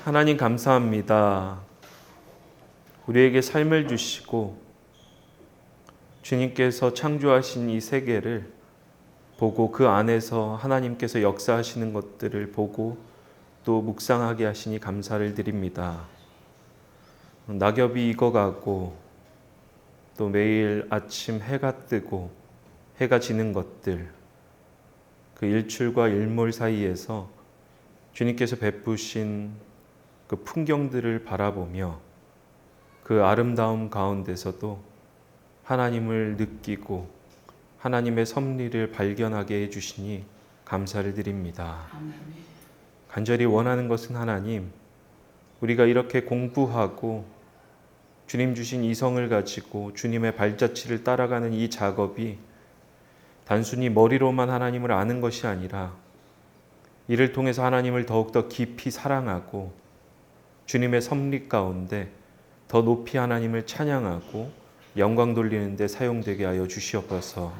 하나님 감사합니다. 우리에게 삶을 주시고 주님께서 창조하신 이 세계를 보고 그 안에서 하나님께서 역사하시는 것들을 보고 또 묵상하게 하시니 감사를 드립니다. 낙엽이 익어가고 또 매일 아침 해가 뜨고 해가 지는 것들, 그 일출과 일몰 사이에서 주님께서 베푸신 그 풍경들을 바라보며 그 아름다움 가운데서도 하나님을 느끼고 하나님의 섭리를 발견하게 해주시니 감사를 드립니다. 간절히 원하는 것은 하나님, 우리가 이렇게 공부하고 주님 주신 이성을 가지고 주님의 발자취를 따라가는 이 작업이 단순히 머리로만 하나님을 아는 것이 아니라 이를 통해서 하나님을 더욱더 깊이 사랑하고 주님의 섭리 가운데 더 높이 하나님을 찬양하고 영광 돌리는 데 사용되게 하여 주시옵소서.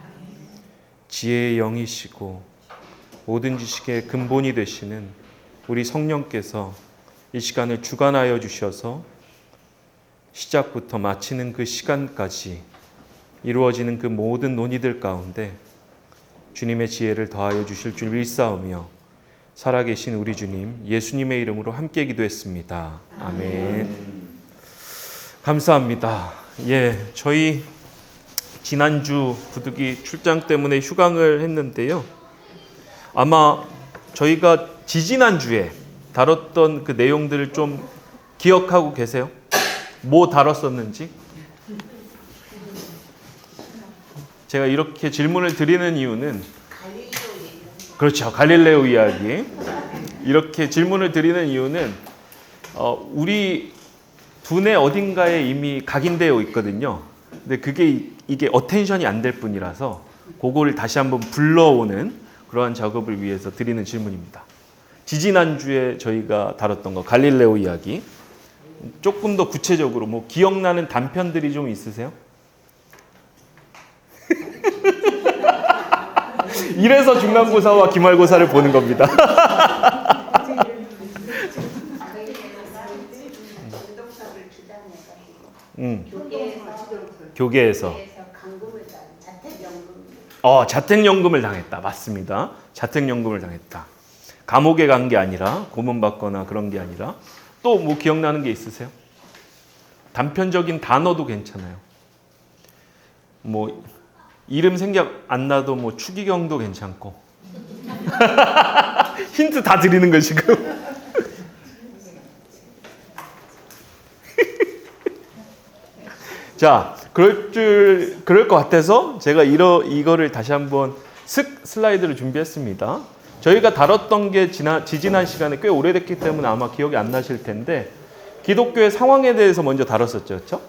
지혜의 영이시고 모든 지식의 근본이 되시는 우리 성령께서 이 시간을 주관하여 주셔서 시작부터 마치는 그 시간까지 이루어지는 그 모든 논의들 가운데 주님의 지혜를 더하여 주실 줄 믿사오며 살아계신 우리 주님 예수님의 이름으로 함께 기도했습니다. 아멘. 감사합니다. 저희 지난주 부득이 출장 때문에 휴강을 했는데요. 아마 저희가 지지난주에 다뤘던 그 내용들을 좀 기억하고 계세요? 뭐 다뤘었는지? 제가 이렇게 질문을 드리는 이유는 그렇죠. 갈릴레오 이야기. 이렇게 질문을 드리는 이유는 우리 두뇌 어딘가에 이미 각인되어 있거든요. 근데 이게 어텐션이 안 될 뿐이라서 그거를 다시 한번 불러오는 그러한 작업을 위해서 드리는 질문입니다. 지지난주에 저희가 다뤘던 거 갈릴레오 이야기. 조금 더 구체적으로 뭐 기억나는 단편들이 좀 있으세요? 이래서 중간고사와 기말고사를 보는 겁니다. 교계에서 자택연금을 당했다. 맞습니다. 자택연금을 당했다. 감옥에 간 게 아니라 고문받거나 그런 게 아니라 또 뭐 기억나는 게 있으세요? 단편적인 단어도 괜찮아요. 뭐 이름 생각 안 나도 뭐 추기경도 괜찮고. 힌트 다 드리는 거 지금. 자, 그럴 것 같아서 제가 이거를 다시 한번 슬라이드를 준비했습니다. 저희가 다뤘던 게 지지난 시간에 꽤 오래됐기 때문에 아마 기억이 안 나실 텐데 기독교의 상황에 대해서 먼저 다뤘었죠. 그렇죠?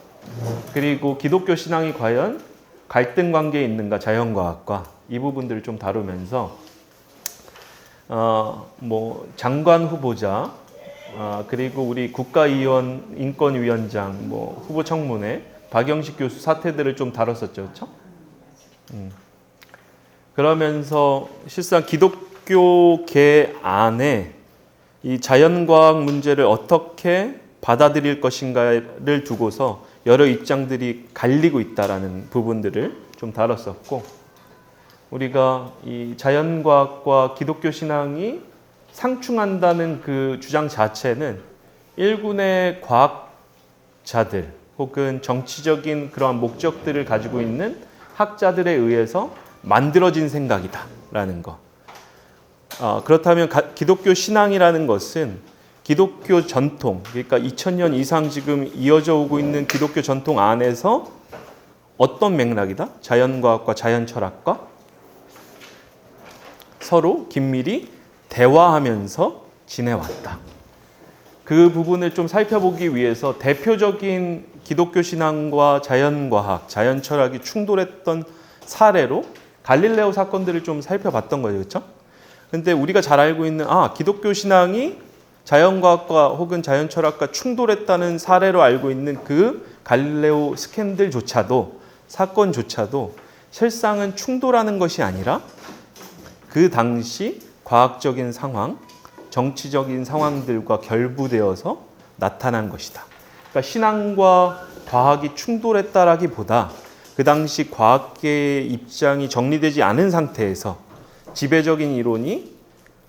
그리고 기독교 신앙이 과연 갈등 관계에 있는가, 자연과학과 이 부분들을 좀 다루면서 장관 후보자 그리고 우리 국가위원 인권위원장 후보 청문회 박영식 교수 사태들을 좀 다뤘었죠. 그렇죠? 그러면서 실상 기독교계 안에 이 자연과학 문제를 어떻게 받아들일 것인가를 두고서 여러 입장들이 갈리고 있다라는 부분들을 좀 다뤘었고, 우리가 이 자연과학과 기독교 신앙이 상충한다는 그 주장 자체는 일군의 과학자들 혹은 정치적인 그러한 목적들을 가지고 있는 학자들에 의해서 만들어진 생각이다라는 거. 그렇다면 기독교 신앙이라는 것은 기독교 전통, 그러니까 2000년 이상 지금 이어져 오고 있는 기독교 전통 안에서 어떤 맥락이다? 자연과학과 자연철학과 서로 긴밀히 대화하면서 지내왔다. 그 부분을 좀 살펴보기 위해서 대표적인 기독교 신앙과 자연과학, 자연철학이 충돌했던 사례로 갈릴레오 사건들을 좀 살펴봤던 거죠. 그렇죠? 근데 우리가 잘 알고 있는 기독교 신앙이 자연과학과 혹은 자연철학과 충돌했다는 사례로 알고 있는 그 갈릴레오 스캔들조차도 사건조차도 실상은 충돌하는 것이 아니라 그 당시 과학적인 상황 정치적인 상황들과 결부되어서 나타난 것이다. 그러니까 신앙과 과학이 충돌했다라기보다 그 당시 과학계의 입장이 정리되지 않은 상태에서 지배적인 이론이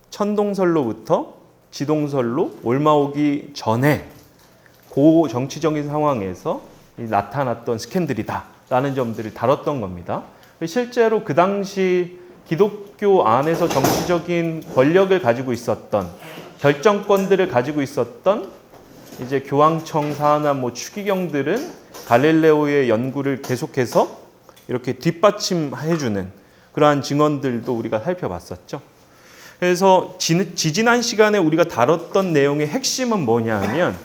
천동설로부터 지동설로 옮아오기 전에 그 정치적인 상황에서 나타났던 스캔들이다라는 점들을 다뤘던 겁니다. 실제로 그 당시 기독교 안에서 정치적인 권력을 가지고 있었던 결정권들을 가지고 있었던 이제 교황청 사나 추기경들은 갈릴레오의 연구를 계속해서 이렇게 뒷받침해주는 그러한 증언들도 우리가 살펴봤었죠. 그래서 지지난 시간에 우리가 다뤘던 내용의 핵심은 뭐냐면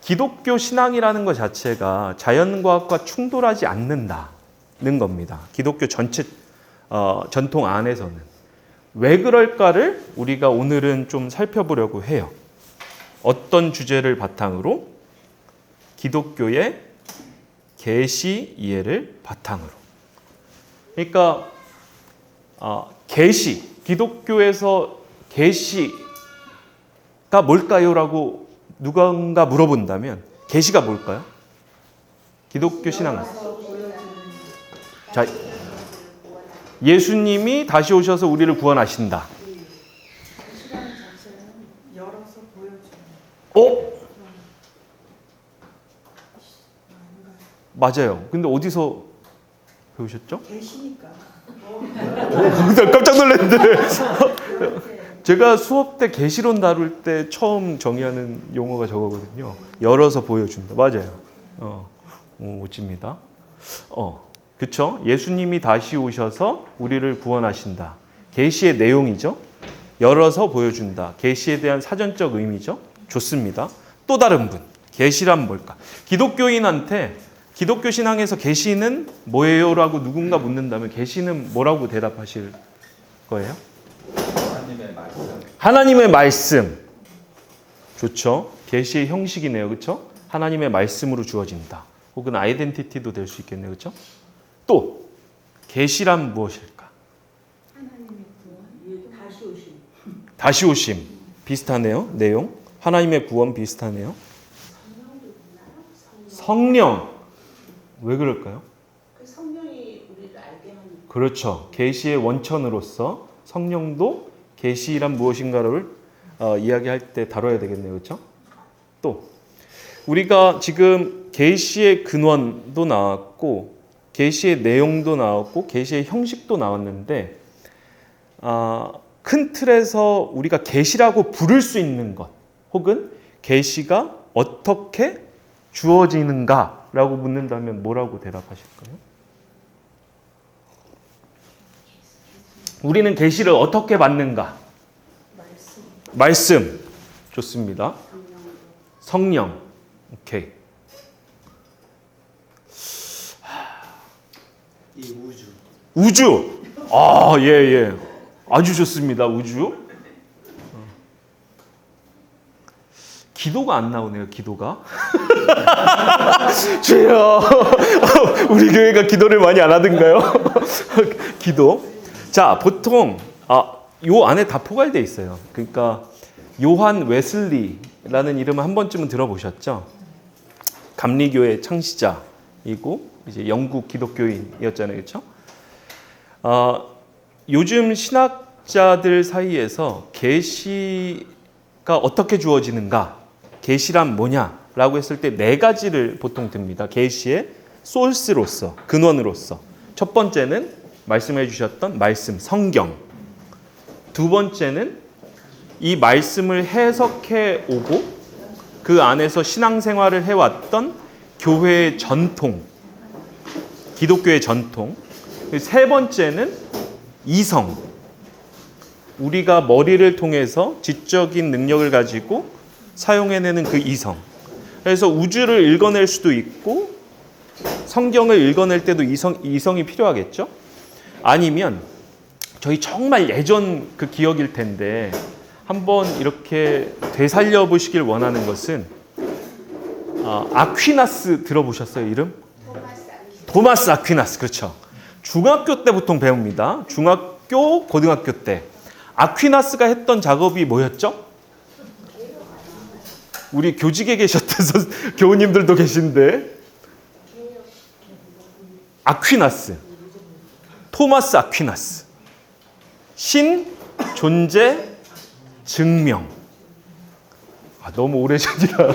기독교 신앙이라는 것 자체가 자연과학과 충돌하지 않는다는 겁니다. 기독교 전체 전통 안에서는. 왜 그럴까를 우리가 오늘은 좀 살펴보려고 해요. 어떤 주제를 바탕으로? 기독교의 계시 이해를 바탕으로. 그러니까 계시, 기독교에서 계시가 뭘까요? 라고 누군가 물어본다면 계시가 뭘까요? 기독교 신앙. 자, 예수님이 다시 오셔서 우리를 구원하신다. 맞아요. 근데 어디서 배우셨죠? 계시니까. 깜짝 놀랐는데. 제가 수업 때 계시론 다룰 때 처음 정의하는 용어가 저거거든요. 열어서 보여준다. 맞아요. 멋집니다. 그렇죠? 예수님이 다시 오셔서 우리를 구원하신다. 계시의 내용이죠. 열어서 보여준다. 계시에 대한 사전적 의미죠. 좋습니다. 또 다른 분. 계시란 뭘까? 기독교인한테 기독교 신앙에서 계시는 뭐예요? 라고 누군가 묻는다면 계시는 뭐라고 대답하실 거예요? 하나님의 말씀. 하나님의 말씀. 좋죠. 계시의 형식이네요. 그렇죠? 하나님의 말씀으로 주어진다. 혹은 아이덴티티도 될 수 있겠네요. 그렇죠? 또 계시란 무엇일까? 하나님의 구원, 다시 오심. 다시 오심. 비슷하네요. 내용. 하나님의 구원 비슷하네요. 성령. 왜 그럴까요? 그 성령이 우리를 알게 하는. 그렇죠. 계시의 원천으로서 성령도 계시란 무엇인가를 이야기할 때 다뤄야 되겠네요. 그렇죠? 또 우리가 지금 계시의 근원도 나왔고 계시의 내용도 나왔고 계시의 형식도 나왔는데 큰 틀에서 우리가 계시라고 부를 수 있는 것 혹은 계시가 어떻게 주어지는가라고 묻는다면 뭐라고 대답하실까요? 우리는 계시를 어떻게 받는가? 말씀. 좋습니다. 성령. 오케이. 이 우주. 우주. 예. 아주 좋습니다. 우주. 기도가 안 나오네요. 기도가. 죄요. 우리 교회가 기도를 많이 안 하던가요? 기도. 자, 보통 요 안에 다 포괄되어 있어요. 그러니까 요한 웨슬리라는 이름을 한 번쯤은 들어보셨죠? 감리교의 창시자이고 이제 영국 기독교인이었잖아요. 그렇죠? 요즘 신학자들 사이에서 계시가 어떻게 주어지는가? 계시란 뭐냐라고 했을 때 네 가지를 보통 듭니다. 계시의 소스로서, 근원으로서. 첫 번째는 말씀해 주셨던 말씀, 성경. 두 번째는 이 말씀을 해석해 오고 그 안에서 신앙생활을 해왔던 교회의 전통, 기독교의 전통. 세 번째는 이성. 우리가 머리를 통해서 지적인 능력을 가지고 사용해내는 그 이성. 그래서 우주를 읽어낼 수도 있고 성경을 읽어낼 때도 이성이 필요하겠죠? 아니면 저희 정말 예전 그 기억일 텐데 한번 이렇게 되살려 보시길 원하는 것은 아퀴나스 들어보셨어요? 이름? 토마스 아퀴나스. 그렇죠. 중학교 때 보통 배웁니다. 중학교, 고등학교 때. 아퀴나스가 했던 작업이 뭐였죠? 우리 교직에 계셨던 교우님들도 계신데 아퀴나스, 토마스 아퀴나스, 신, 존재, 증명. 너무 오래전이라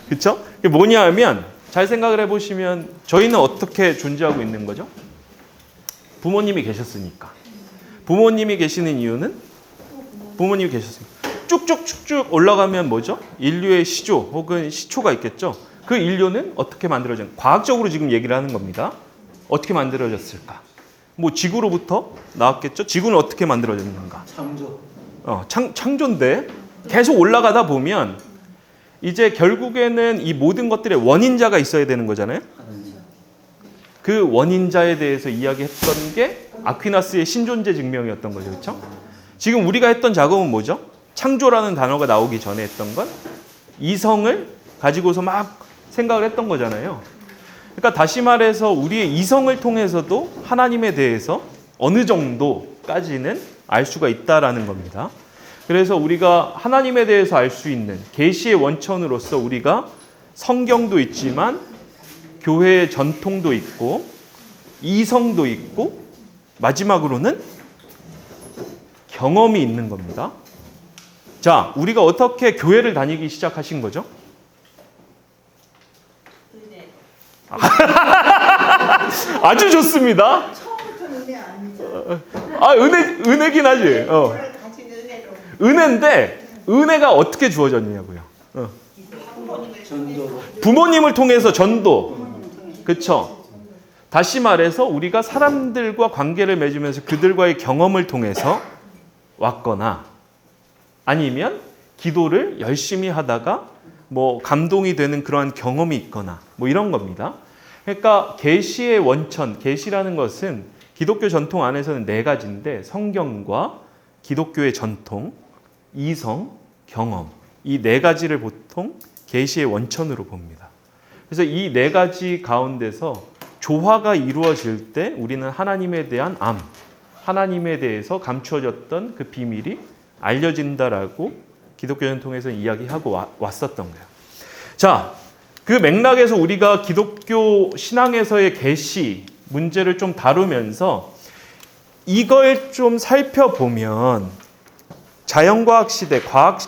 그렇죠? 이게 뭐냐 하면 잘 생각을 해보시면 저희는 어떻게 존재하고 있는 거죠? 부모님이 계셨으니까. 부모님이 계시는 이유는 부모님이 계셨으니까. 쭉쭉쭉쭉 올라가면 뭐죠? 인류의 시조 혹은 시초가 있겠죠. 그 인류는 어떻게 만들어졌는가? 과학적으로 지금 얘기를 하는 겁니다. 어떻게 만들어졌을까? 뭐 지구로부터 나왔겠죠. 지구는 어떻게 만들어졌는가? 창조. 창조인데 계속 올라가다 보면 이제 결국에는 이 모든 것들의 원인자가 있어야 되는 거잖아요. 그 원인자에 대해서 이야기했던 게 아퀴나스의 신존재 증명이었던 거죠. 그렇죠? 지금 우리가 했던 작업은 뭐죠? 창조라는 단어가 나오기 전에 했던 건 이성을 가지고서 막 생각을 했던 거잖아요. 그러니까 다시 말해서 우리의 이성을 통해서도 하나님에 대해서 어느 정도까지는 알 수가 있다라는 겁니다. 그래서 우리가 하나님에 대해서 알 수 있는 계시의 원천으로서 우리가 성경도 있지만 교회의 전통도 있고 이성도 있고 마지막으로는 경험이 있는 겁니다. 자, 우리가 어떻게 교회를 다니기 시작하신 거죠? 아주 좋습니다. 처음부터 은혜 아니죠. 은혜긴 하지. 그걸 가진 은혜로 은혜인데 은혜가 어떻게 주어졌냐고요. 전도로. 부모님을 통해서 전도. 그렇죠. 다시 말해서 우리가 사람들과 관계를 맺으면서 그들과의 경험을 통해서 왔거나 아니면 기도를 열심히 하다가 뭐 감동이 되는 그러한 경험이 있거나 뭐 이런 겁니다. 그러니까 계시의 원천, 계시라는 것은 기독교 전통 안에서는 네 가지인데 성경과 기독교의 전통, 이성, 경험 이 네 가지를 보통 계시의 원천으로 봅니다. 그래서 이 네 가지 가운데서 조화가 이루어질 때 우리는 하나님에 대한 하나님에 대해서 감추어졌던 그 비밀이 알려진다라고 기독교 전통에서 이야기하고 왔었던 거예요. 자, 그 맥락에서 우리가 기독교 신앙에서의 계시 문제를 좀 다루면서 이걸 좀 살펴보면 자연과학 시대, 과학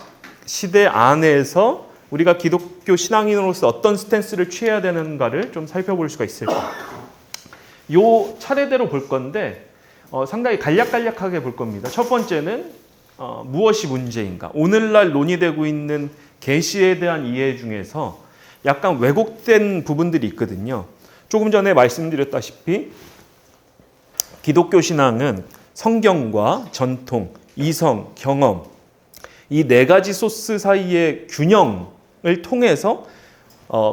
시대 안에서 우리가 기독교 신앙인으로서 어떤 스탠스를 취해야 되는가를 좀 살펴볼 수가 있을 거예요. 요 차례대로 볼 건데 상당히 간략간략하게 볼 겁니다. 첫 번째는 무엇이 문제인가? 오늘날 논의되고 있는 계시에 대한 이해 중에서 약간 왜곡된 부분들이 있거든요. 조금 전에 말씀드렸다시피 기독교 신앙은 성경과 전통, 이성, 경험 이 네 가지 소스 사이의 균형을 통해서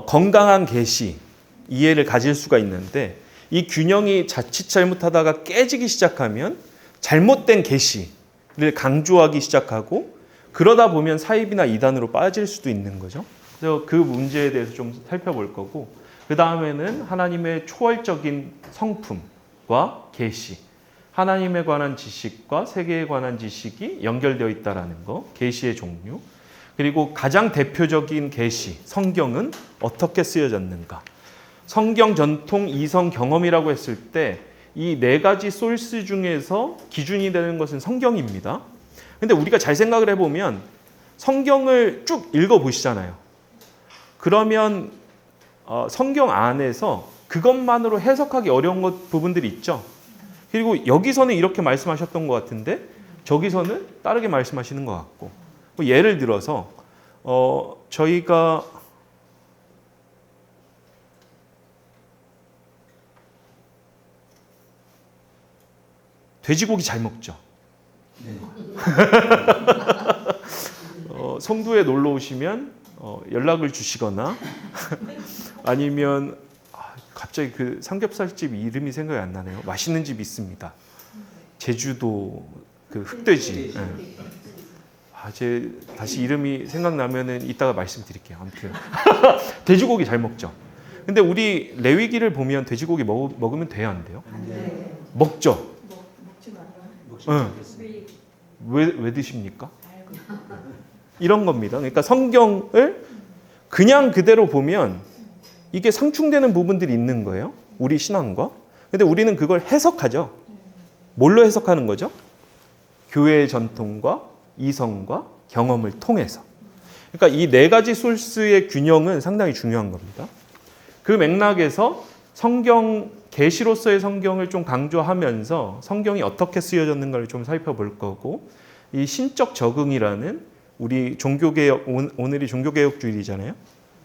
건강한 계시, 이해를 가질 수가 있는데 이 균형이 자칫 잘못하다가 깨지기 시작하면 잘못된 계시를 강조하기 시작하고 그러다 보면 사입이나 이단으로 빠질 수도 있는 거죠. 그래서 그 문제에 대해서 좀 살펴볼 거고 그 다음에는 하나님의 초월적인 성품과 계시, 하나님에 관한 지식과 세계에 관한 지식이 연결되어 있다는 거, 계시의 종류, 그리고 가장 대표적인 계시, 성경은 어떻게 쓰여졌는가. 성경 전통, 이성, 경험이라고 했을 때 이 네 가지 소스 중에서 기준이 되는 것은 성경입니다. 근데 우리가 잘 생각을 해보면 성경을 쭉 읽어보시잖아요. 그러면 성경 안에서 그것만으로 해석하기 어려운 부분들이 있죠. 그리고 여기서는 이렇게 말씀하셨던 것 같은데 저기서는 다르게 말씀하시는 것 같고 뭐 예를 들어서 저희가 돼지고기 잘 먹죠. 네. 송도에 놀러 오시면 연락을 주시거나 아니면 갑자기 그 삼겹살집 이름이 생각이 안 나네요. 맛있는 집이 있습니다. 제주도 그 흑돼지. 네. 제 다시 이름이 생각나면은 이따가 말씀드릴게요. 아무튼 돼지고기 잘 먹죠. 근데 우리 레위기를 보면 돼지고기 먹으면 돼요, 안 돼요? 네. 먹죠. 먹지 말아요. 왜 드십니까? 이런 겁니다. 그러니까 성경을 그냥 그대로 보면 이게 상충되는 부분들이 있는 거예요. 우리 신앙과. 근데 우리는 그걸 해석하죠. 뭘로 해석하는 거죠? 교회의 전통과 이성과 경험을 통해서. 그러니까 이 네 가지 소스의 균형은 상당히 중요한 겁니다. 그 맥락에서 성경, 계시로서의 성경을 좀 강조하면서 성경이 어떻게 쓰여졌는가를 좀 살펴볼 거고, 이 신적 적응이라는 우리 종교개혁, 오늘이 종교개혁주일이잖아요.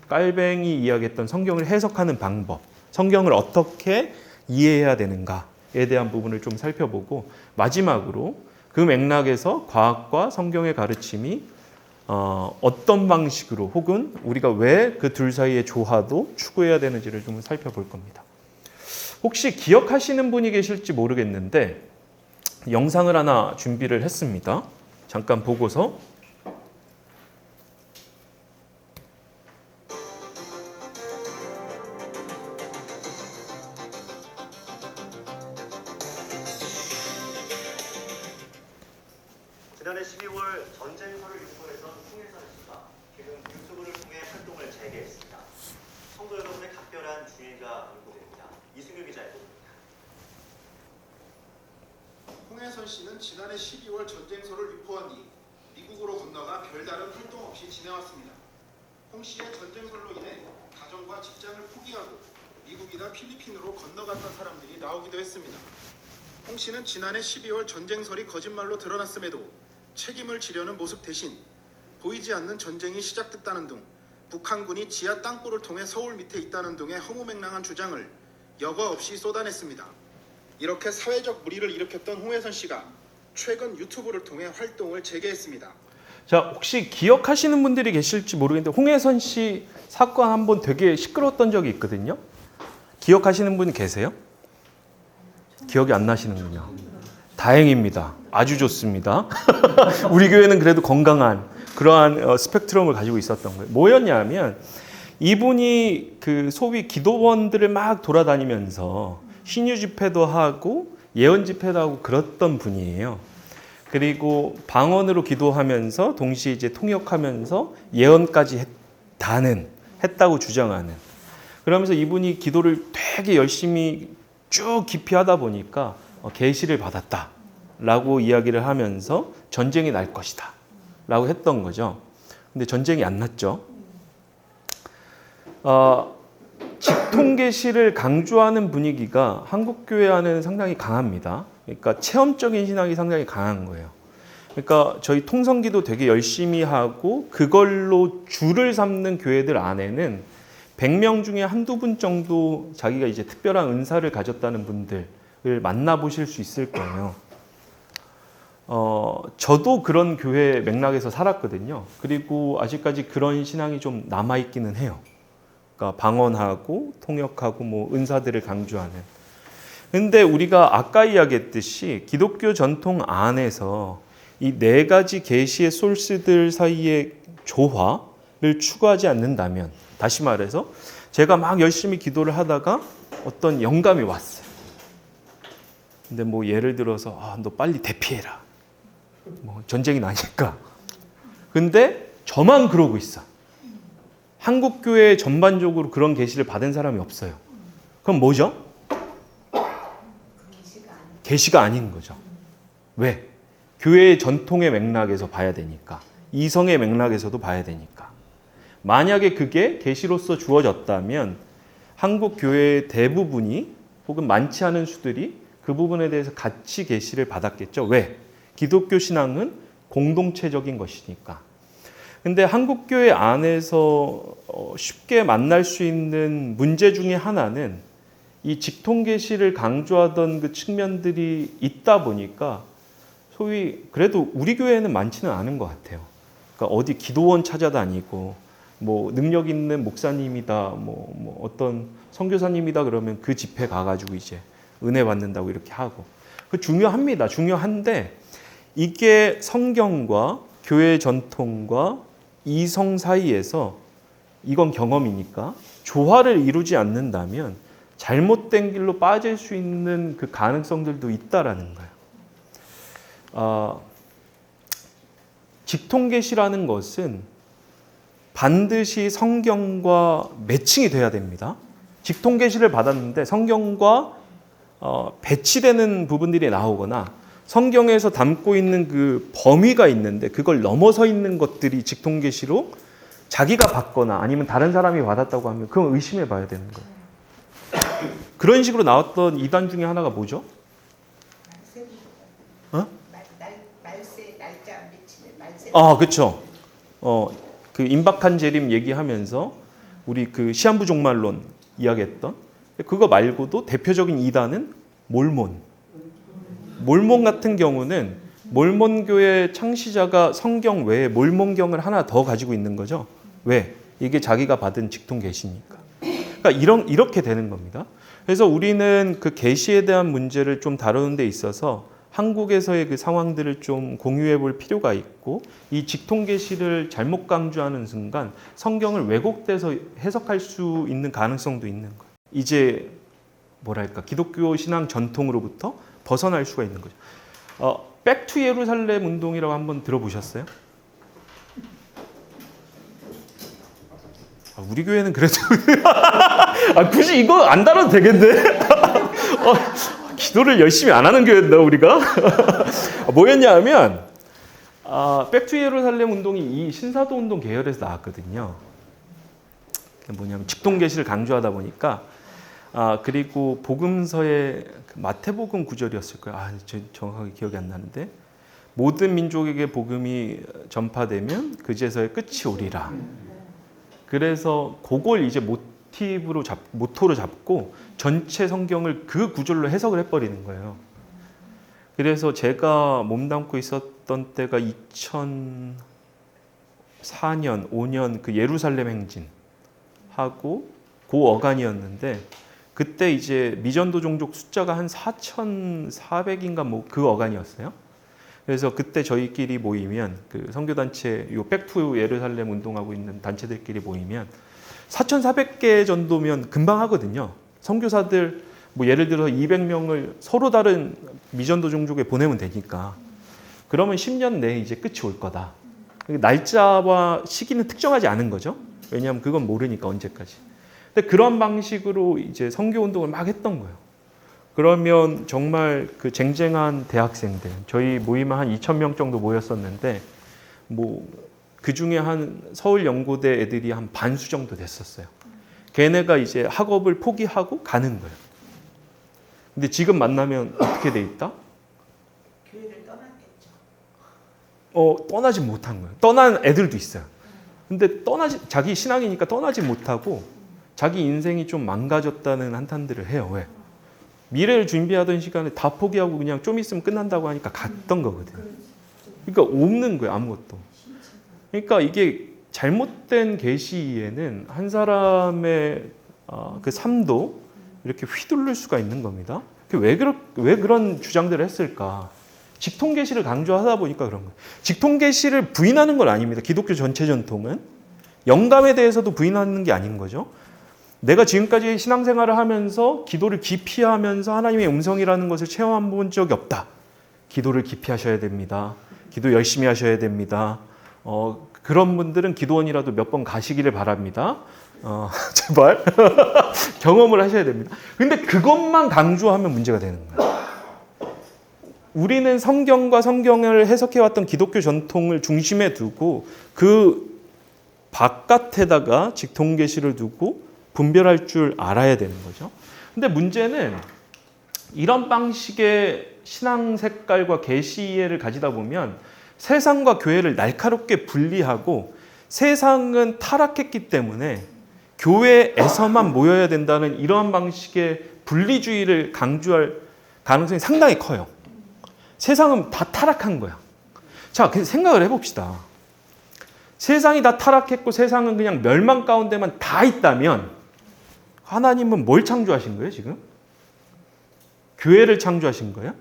깔뱅이 이야기했던 성경을 해석하는 방법, 성경을 어떻게 이해해야 되는가에 대한 부분을 좀 살펴보고, 마지막으로 그 맥락에서 과학과 성경의 가르침이 어떤 방식으로 혹은 우리가 왜 그 둘 사이의 조화도 추구해야 되는지를 좀 살펴볼 겁니다. 혹시 기억하시는 분이 계실지 모르겠는데 영상을 하나 준비를 했습니다. 잠깐 보고서. 지난해 12월 전쟁터를 유포했던 홍일선 씨가 지금 유튜브를 통해 활동을 재개했습니다. 성도 여러분의 각별한 주의가 요구됩니다. 이승규 기자의 보도입니다. 홍혜선 씨는 지난해 12월 전쟁서를 유포한 뒤 미국으로 건너가 별다른 활동 없이 지내왔습니다. 홍 씨의 전쟁설로 인해 가정과 직장을 포기하고 미국이나 필리핀으로 건너갔던 사람들이 나오기도 했습니다. 홍 씨는 지난해 12월 전쟁설이 거짓말로 드러났음에도 책임을 지려는 모습 대신 보이지 않는 전쟁이 시작됐다는 등 북한군이 지하 땅굴을 통해 서울 밑에 있다는 등의 허무맹랑한 주장을 여과 없이 쏟아냈습니다. 이렇게 사회적 물의를 일으켰던 홍혜선 씨가 최근 유튜브를 통해 활동을 재개했습니다. 자, 혹시 기억하시는 분들이 계실지 모르겠는데 홍혜선 씨 사건 한번 되게 시끄러웠던 적이 있거든요. 기억하시는 분이 계세요? 기억이 안 나시는군요. 다행입니다. 아주 좋습니다. 우리 교회는 그래도 건강한 그러한 스펙트럼을 가지고 있었던 거예요. 뭐였냐면 이분이 그 소위 기도원들을 막 돌아다니면서 신유 집회도 하고 예언 집회도 하고 그랬던 분이에요. 그리고 방언으로 기도하면서 동시에 이제 통역하면서 예언까지 했다고 주장하는. 그러면서 이분이 기도를 되게 열심히 쭉 깊이 하다 보니까 계시를 받았다라고 이야기를 하면서 전쟁이 날 것이다 라고 했던 거죠. 근데 전쟁이 안 났죠. 직통계시를 강조하는 분위기가 한국교회 안에는 상당히 강합니다. 그러니까 체험적인 신앙이 상당히 강한 거예요. 그러니까 저희 통성기도 되게 열심히 하고 그걸로 주를 삼는 교회들 안에는 100명 중에 한두 분 정도 자기가 이제 특별한 은사를 가졌다는 분들을 만나보실 수 있을 거예요. 저도 그런 교회 맥락에서 살았거든요. 그리고 아직까지 그런 신앙이 좀 남아있기는 해요. 그러니까 방언하고 통역하고 뭐 은사들을 강조하는. 근데 우리가 아까 이야기했듯이 기독교 전통 안에서 이 네 가지 계시의 소스들 사이의 조화를 추구하지 않는다면, 다시 말해서 제가 막 열심히 기도를 하다가 어떤 영감이 왔어요. 근데 뭐 예를 들어서 너 빨리 대피해라. 뭐 전쟁이 나니까. 근데 저만 그러고 있어. 한국 교회 전반적으로 그런 계시를 받은 사람이 없어요. 그럼 뭐죠? 계시가 아닌 거죠. 왜? 교회의 전통의 맥락에서 봐야 되니까. 이성의 맥락에서도 봐야 되니까. 만약에 그게 계시로서 주어졌다면 한국 교회의 대부분이 혹은 많지 않은 수들이 그 부분에 대해서 같이 계시를 받았겠죠. 왜? 기독교 신앙은 공동체적인 것이니까. 근데 한국 교회 안에서 쉽게 만날 수 있는 문제 중에 하나는 이 직통계시를 강조하던 그 측면들이 있다 보니까 소위 그래도 우리 교회에는 많지는 않은 것 같아요. 그러니까 어디 기도원 찾아다니고 뭐 능력 있는 목사님이다, 뭐 어떤 선교사님이다 그러면 그 집회 가가지고 이제 은혜 받는다고 이렇게 하고. 그 중요합니다. 중요한데 이게 성경과 교회 전통과 이성 사이에서 이건 경험이니까 조화를 이루지 않는다면 잘못된 길로 빠질 수 있는 그 가능성들도 있다라는 거예요. 직통계시라는 것은 반드시 성경과 매칭이 돼야 됩니다. 직통 계시를 받았는데 성경과 배치되는 부분들이 나오거나 성경에서 담고 있는 그 범위가 있는데 그걸 넘어서 있는 것들이 직통 계시로 자기가 받거나 아니면 다른 사람이 받았다고 하면 그건 의심해 봐야 되는 거예요. 그런 식으로 나왔던 이단 중에 하나가 뭐죠? 말세 날짜 안 미치는 말세. 그렇죠. 그 임박한 재림 얘기하면서 우리 그 시한부 종말론 이야기했던 그거 말고도 대표적인 이단은 몰몬 같은 경우는 몰몬 교회 창시자가 성경 외에 몰몬경을 하나 더 가지고 있는 거죠. 왜? 이게 자기가 받은 직통 계시니까. 그러니까 이렇게 되는 겁니다. 그래서 우리는 그 계시에 대한 문제를 좀 다루는 데 있어서 한국에서의 그 상황들을 좀 공유해 볼 필요가 있고 이 직통 계시를 잘못 강조하는 순간 성경을 왜곡돼서 해석할 수 있는 가능성도 있는 거예요. 이제 뭐랄까 기독교 신앙 전통으로부터 벗어날 수가 있는 거죠. 백투 예루살렘 운동이라고 한번 들어보셨어요? 우리 교회는 그래도 굳이 이거 안 다뤄도 되겠네. 기도를 열심히 안 하는 교회인가 우리가? 뭐였냐 하면 백투 예루살렘 운동이 이 신사도 운동 계열에서 나왔거든요. 뭐냐면 직통 계시를 강조하다 보니까 그리고 복음서의 마태복음 9절이었을 거예요. 정확하게 기억이 안 나는데 모든 민족에게 복음이 전파되면 그제서야 끝이 오리라. 그래서 그걸 이제 모토로 잡고 전체 성경을 그 구절로 해석을 해버리는 거예요. 그래서 제가 몸담고 있었던 때가 2004년, 5년 그 예루살렘 행진하고 그 어간이었는데 그때 이제 미전도 종족 숫자가 한 4,400인가 뭐 그 어간이었어요. 그래서 그때 저희끼리 모이면 그 선교단체 요 백투 예루살렘 운동하고 있는 단체들끼리 모이면 4,400개 정도면 금방 하거든요. 선교사들 뭐 예를 들어 200명을 서로 다른 미전도 종족에 보내면 되니까 그러면 10년 내에 이제 끝이 올 거다. 날짜와 시기는 특정하지 않은 거죠. 왜냐하면 그건 모르니까 언제까지. 근데 그런 방식으로 이제 선교 운동을 막 했던 거예요. 그러면 정말 그 쟁쟁한 대학생들, 저희 모임은 한 2,000명 정도 모였었는데 뭐 그 중에 한 서울 연고대 애들이 한 반수 정도 됐었어요. 걔네가 이제 학업을 포기하고 가는 거예요. 근데 지금 만나면 어떻게 돼 있다? 교회를 떠났겠죠. 떠나지 못한 거예요. 떠난 애들도 있어요. 근데 자기 신앙이니까 떠나지 못하고 자기 인생이 좀 망가졌다는 한탄들을 해요. 왜? 미래를 준비하던 시간에 다 포기하고 그냥 좀 있으면 끝난다고 하니까 갔던 거거든요. 그러니까 없는 거예요, 아무것도. 그러니까 이게 잘못된 계시에는 한 사람의 그 삶도 이렇게 휘둘릴 수가 있는 겁니다. 왜 그런 주장들을 했을까? 직통 계시를 강조하다 보니까 그런 거예요. 직통 계시를 부인하는 건 아닙니다. 기독교 전체 전통은 영감에 대해서도 부인하는 게 아닌 거죠. 내가 지금까지 신앙생활을 하면서 기도를 깊이 하면서 하나님의 음성이라는 것을 체험해 본 적이 없다. 기도를 깊이 하셔야 됩니다. 기도 열심히 하셔야 됩니다. 그런 분들은 기도원이라도 몇 번 가시기를 바랍니다. 제발 경험을 하셔야 됩니다. 근데 그것만 강조하면 문제가 되는 거예요. 우리는 성경과 성경을 해석해왔던 기독교 전통을 중심에 두고 그 바깥에다가 직통 계시를 두고 분별할 줄 알아야 되는 거죠. 근데 문제는 이런 방식의 신앙 색깔과 계시 이해를 가지다 보면 세상과 교회를 날카롭게 분리하고 세상은 타락했기 때문에 교회에서만 모여야 된다는 이러한 방식의 분리주의를 강조할 가능성이 상당히 커요. 세상은 다 타락한 거야. 자, 생각을 해봅시다. 세상이 다 타락했고 세상은 그냥 멸망 가운데만 다 있다면 하나님은 뭘 창조하신 거예요, 지금? 교회를 창조하신 거예요?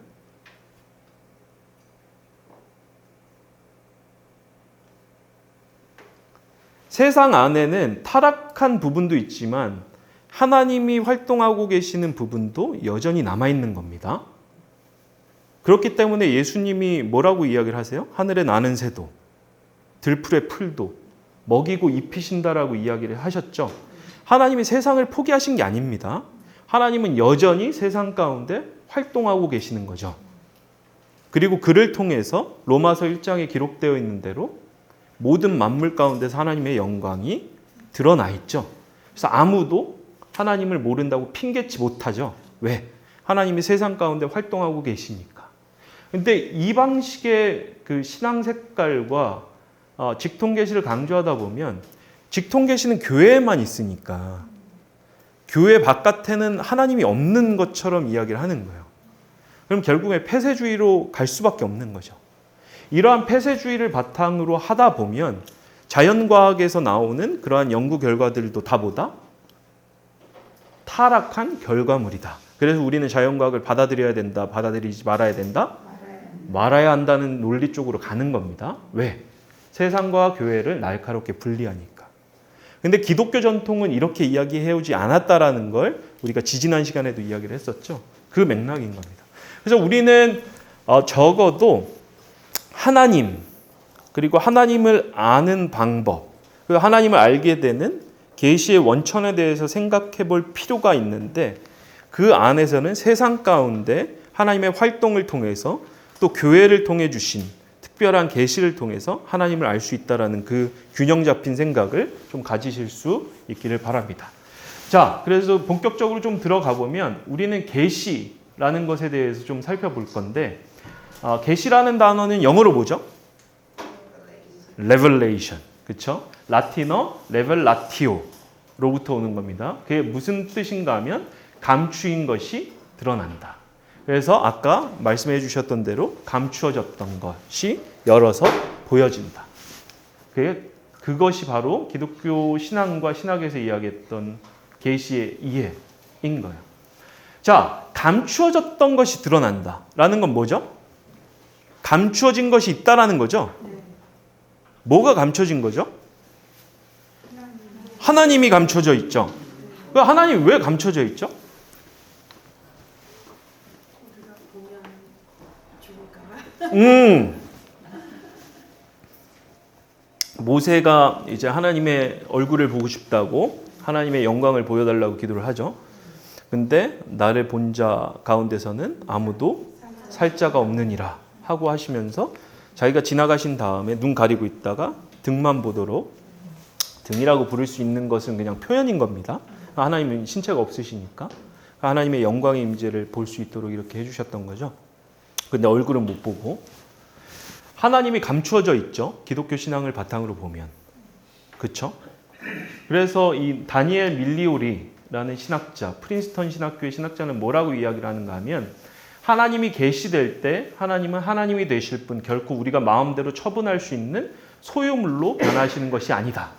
세상 안에는 타락한 부분도 있지만 하나님이 활동하고 계시는 부분도 여전히 남아있는 겁니다. 그렇기 때문에 예수님이 뭐라고 이야기를 하세요? 하늘에 나는 새도, 들풀의 풀도 먹이고 입히신다라고 이야기를 하셨죠. 하나님이 세상을 포기하신 게 아닙니다. 하나님은 여전히 세상 가운데 활동하고 계시는 거죠. 그리고 그를 통해서 로마서 1장에 기록되어 있는 대로 모든 만물 가운데서 하나님의 영광이 드러나 있죠. 그래서 아무도 하나님을 모른다고 핑계치 못하죠. 왜? 하나님이 세상 가운데 활동하고 계시니까. 근데 이 방식의 그 신앙 색깔과 직통계시를 강조하다 보면 직통계시는 교회에만 있으니까 교회 바깥에는 하나님이 없는 것처럼 이야기를 하는 거예요. 그럼 결국에 폐쇄주의로 갈 수밖에 없는 거죠. 이러한 폐쇄주의를 바탕으로 하다 보면 자연과학에서 나오는 그러한 연구 결과들도 다 뭐다? 타락한 결과물이다. 그래서 우리는 자연과학을 받아들여야 된다, 받아들이지 말아야 된다? 말아야 한다는 논리 쪽으로 가는 겁니다. 왜? 세상과 교회를 날카롭게 분리하니까. 근데 기독교 전통은 이렇게 이야기해오지 않았다라는 걸 우리가 지지난 시간에도 이야기를 했었죠. 그 맥락인 겁니다. 그래서 우리는 적어도 하나님, 그리고 하나님을 아는 방법, 그리고 하나님을 알게 되는 계시의 원천에 대해서 생각해 볼 필요가 있는데 그 안에서는 세상 가운데 하나님의 활동을 통해서 또 교회를 통해 주신 특별한 계시를 통해서 하나님을 알 수 있다라는 그 균형 잡힌 생각을 좀 가지실 수 있기를 바랍니다. 자, 그래서 본격적으로 좀 들어가 보면 우리는 계시라는 것에 대해서 좀 살펴볼 건데 계시라는 단어는 영어로 뭐죠? Revelation, 그렇죠? 라틴어 revelatio로부터 오는 겁니다. 그게 무슨 뜻인가 하면 감추인 것이 드러난다. 그래서 아까 말씀해 주셨던 대로 감추어졌던 것이 열어서 보여진다. 그것이 바로 기독교 신앙과 신학에서 이야기했던 계시의 이해인 거예요. 자, 감추어졌던 것이 드러난다라는 건 뭐죠? 감추어진 것이 있다라는 거죠. 뭐가 감춰진 거죠? 하나님이 감춰져 있죠. 하나님이 왜 감춰져 있죠? 모세가 이제 하나님의 얼굴을 보고 싶다고 하나님의 영광을 보여달라고 기도를 하죠. 근데 나를 본 자 가운데서는 아무도 살 자가 없느니라 하고 하시면서 자기가 지나가신 다음에 눈 가리고 있다가 등만 보도록, 등이라고 부를 수 있는 것은 그냥 표현인 겁니다. 하나님은 신체가 없으시니까 하나님의 영광의 임재를 볼 수 있도록 이렇게 해주셨던 거죠. 근데 얼굴은 못 보고 하나님이 감추어져 있죠. 기독교 신앙을 바탕으로 보면. 그렇죠? 그래서 이 다니엘 밀리오리라는 신학자, 프린스턴 신학교의 신학자는 뭐라고 이야기를 하는가 하면 하나님이 계시될 때 하나님은 하나님이 되실 분, 결코 우리가 마음대로 처분할 수 있는 소유물로 변하시는 것이 아니다.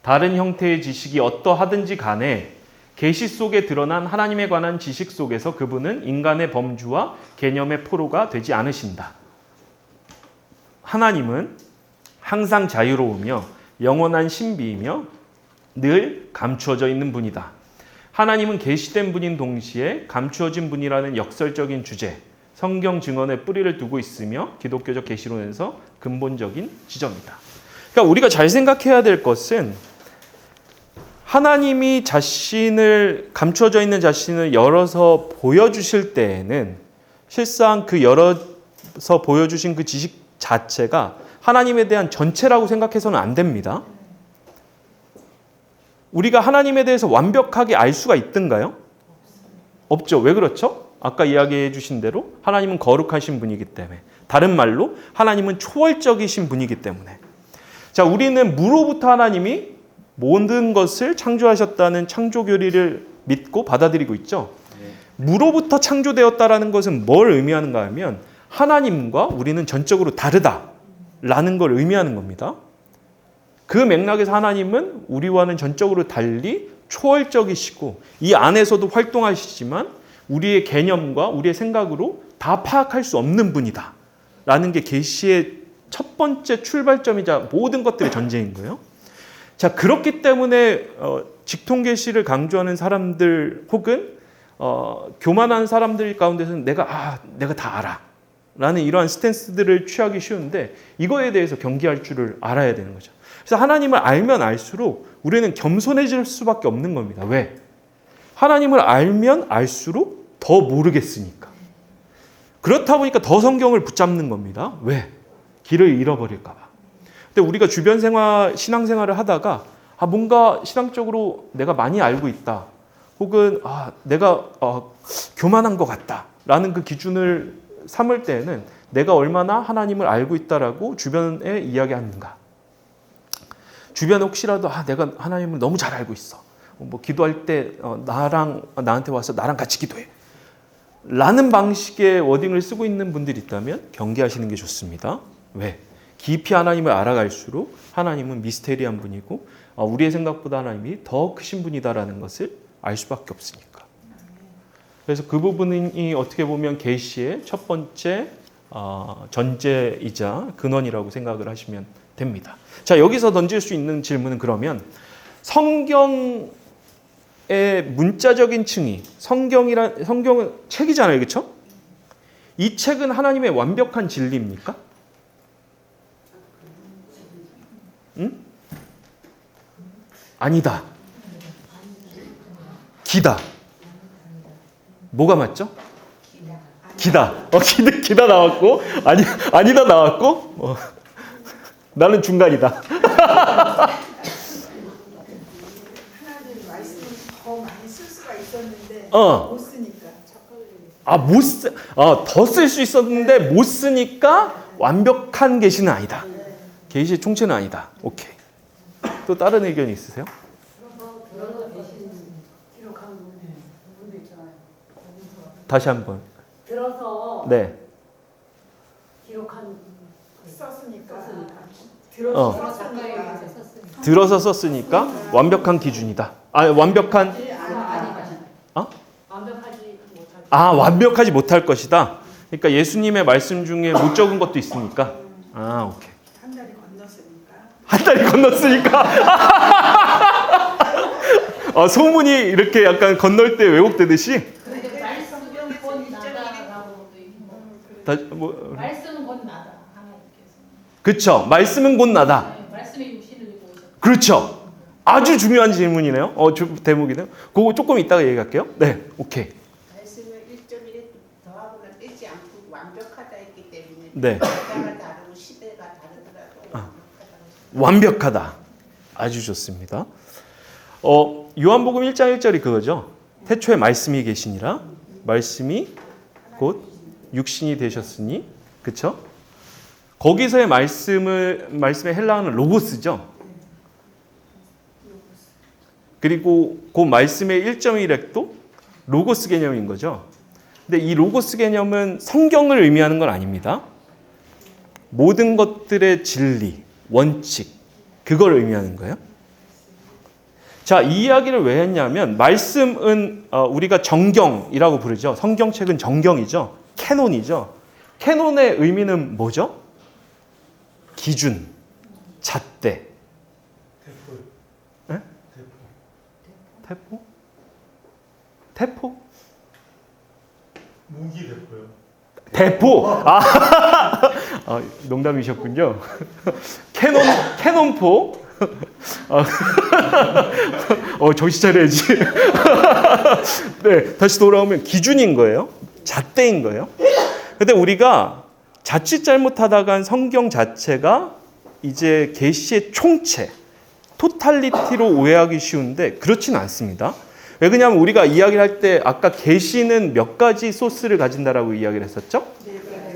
다른 형태의 지식이 어떠하든지 간에 계시 속에 드러난 하나님에 관한 지식 속에서 그분은 인간의 범주와 개념의 포로가 되지 않으신다. 하나님은 항상 자유로우며 영원한 신비이며 늘 감추어져 있는 분이다. 하나님은 계시된 분인 동시에 감추어진 분이라는 역설적인 주제, 성경 증언에 뿌리를 두고 있으며 기독교적 계시론에서 근본적인 지점이다. 그러니까 우리가 잘 생각해야 될 것은 하나님이 자신을, 감추어져 있는 자신을 열어서 보여주실 때에는 실상 그 열어서 보여주신 그 지식 자체가 하나님에 대한 전체라고 생각해서는 안 됩니다. 우리가 하나님에 대해서 완벽하게 알 수가 있던가요? 없죠. 왜 그렇죠? 아까 이야기해 주신 대로 하나님은 거룩하신 분이기 때문에, 다른 말로 하나님은 초월적이신 분이기 때문에. 자, 우리는 무로부터 하나님이 모든 것을 창조하셨다는 창조교리를 믿고 받아들이고 있죠. 무로부터 창조되었다라는 것은 뭘 의미하는가 하면 하나님과 우리는 전적으로 다르다라는 걸 의미하는 겁니다. 그 맥락에서 하나님은 우리와는 전적으로 달리 초월적이시고 이 안에서도 활동하시지만 우리의 개념과 우리의 생각으로 다 파악할 수 없는 분이다 라는 게 계시의 첫 번째 출발점이자 모든 것들의 전제인 거예요. 자, 그렇기 때문에 직통계시를 강조하는 사람들 혹은 교만한 사람들 가운데서는 내가 다 알아 라는 이러한 스탠스들을 취하기 쉬운데 이거에 대해서 경계할 줄을 알아야 되는 거죠. 그래서 하나님을 알면 알수록 우리는 겸손해질 수밖에 없는 겁니다. 왜? 하나님을 알면 알수록 더 모르겠으니까. 그렇다 보니까 더 성경을 붙잡는 겁니다. 왜? 길을 잃어버릴까 봐. 근데 우리가 주변 생활, 신앙생활을 하다가 뭔가 신앙적으로 내가 많이 알고 있다. 혹은 내가 교만한 것 같다. 라는 그 기준을 삼을 때에는 내가 얼마나 하나님을 알고 있다라고 주변에 이야기하는가. 주변에 혹시라도 내가 하나님을 너무 잘 알고 있어. 뭐 기도할 때 나한테 와서 나랑 같이 기도해. 라는 방식의 워딩을 쓰고 있는 분들이 있다면 경계하시는 게 좋습니다. 왜? 깊이 하나님을 알아갈수록 하나님은 미스테리한 분이고 우리의 생각보다 하나님이 더 크신 분이다라는 것을 알 수밖에 없으니까. 그래서 그 부분이 어떻게 보면 계시의 첫 번째 전제이자 근원이라고 생각을 하시면 됩니다. 자, 여기서 던질 수 있는 질문은 그러면 성경의 문자적인 층위, 성경은 책이잖아요, 그렇죠? 이 책은 하나님의 완벽한 진리입니까? 응? 아니다. 기다. 뭐가 맞죠? 기다. 기다 나왔고, 아니다 나왔고, 나는 중간이다. 하나님 말씀을 더 많이 쓸 수가 있었는데 못 쓰니까 더 쓸 수 있었는데 못 쓰니까 완벽한 계시는 아니다. 계시의 총체는 아니다. 오케이. 또 다른 의견이 있으세요? 다시 한번. 들어서 네. 기록한 썼으니까 들어서 썼으니까 완벽한 기준이다. 완벽한 완벽하지 못할 것이다. 그러니까 예수님의 말씀 중에 못 적은 것도 있으니까. 오케이. 한 달이 건넜으니까. 소문이 이렇게 약간 건널 때 왜곡되듯이. 말씀은 곧 나다. 하나님께서. 그렇죠. 말씀은 곧 나다. 말씀의 육신을 입고 오셨다. 그렇죠. 아주 중요한 질문이네요. 대목이네요. 그거 조금 이따가 얘기할게요. 네, 오케이. 말씀을 1.1 더하고는 빼지 않고 완벽하다 했기 때문에 네. 시대가 다르고 시대가 다르더라도 완벽하다. 아주 좋습니다. 요한복음 1장 1절이 그거죠. 태초에 말씀이 계시니라. 말씀이 곧 육신이 되셨으니. 그렇죠? 거기서의 말씀의 헬라어는 로고스죠. 그리고 그 말씀의 1.1핵도 로고스 개념인 거죠. 근데 이 로고스 개념은 성경을 의미하는 건 아닙니다. 모든 것들의 진리, 원칙, 그걸 의미하는 거예요. 자, 이 이야기를 왜 했냐면 말씀은 우리가 정경이라고 부르죠. 성경책은 정경이죠. 캐논이죠. 캐논의 의미는 뭐죠? 기준, 잣대. 네? 태포? 태포? 무기 대포요. 대포. 농담이셨군요. 캐논포. 정신 차려야지. 네, 다시 돌아오면 기준인 거예요. 잣대인 거예요. 근데 우리가 자칫 잘못하다간 성경 자체가 이제 계시의 총체, 토탈리티로 오해하기 쉬운데 그렇지는 않습니다. 왜 그러냐면 우리가 이야기를 할 때 아까 계시는 몇 가지 소스를 가진다라고 이야기를 했었죠?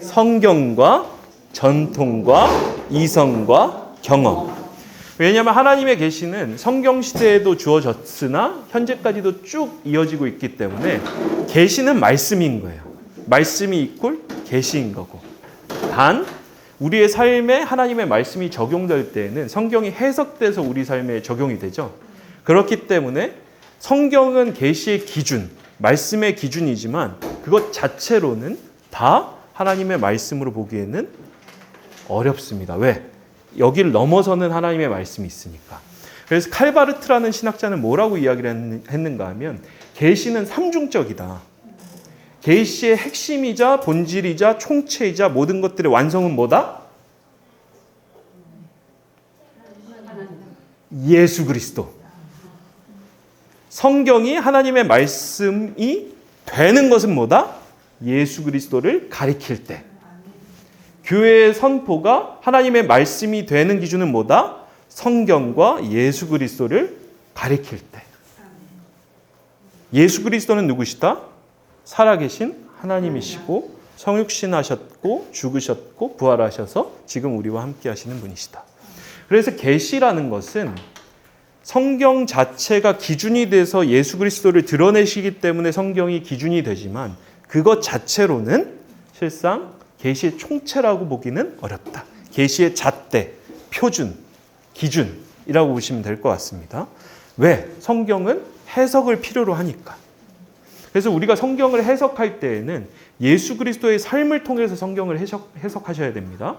성경과 전통과 이성과 경험. 왜냐하면 하나님의 계시는 성경 시대에도 주어졌으나 현재까지도 쭉 이어지고 있기 때문에 계시는 말씀인 거예요. 말씀이 이꼴 계시인 거고. 단 우리의 삶에 하나님의 말씀이 적용될 때에는 성경이 해석돼서 우리 삶에 적용이 되죠. 그렇기 때문에 성경은 계시의 기준, 말씀의 기준이지만 그것 자체로는 다 하나님의 말씀으로 보기에는 어렵습니다. 왜? 여기를 넘어서는 하나님의 말씀이 있으니까. 그래서 칼바르트라는 신학자는 뭐라고 이야기를 했는가 하면 계시는 삼중적이다. 계시의 핵심이자 본질이자 총체이자 모든 것들의 완성은 뭐다? 예수 그리스도. 성경이 하나님의 말씀이 되는 것은 뭐다? 예수 그리스도를 가리킬 때. 교회의 선포가 하나님의 말씀이 되는 기준은 뭐다? 성경과 예수 그리스도를 가리킬 때. 예수 그리스도는 누구시다? 살아계신 하나님이시고 성육신하셨고 죽으셨고 부활하셔서 지금 우리와 함께 하시는 분이시다. 그래서 계시라는 것은 성경 자체가 기준이 돼서 예수 그리스도를 드러내시기 때문에 성경이 기준이 되지만 그것 자체로는 실상 계시의 총체라고 보기는 어렵다. 계시의 잣대, 표준, 기준이라고 보시면 될 것 같습니다. 왜? 성경은 해석을 필요로 하니까. 그래서 우리가 성경을 해석할 때에는 예수 그리스도의 삶을 통해서 성경을 해석하셔야 됩니다.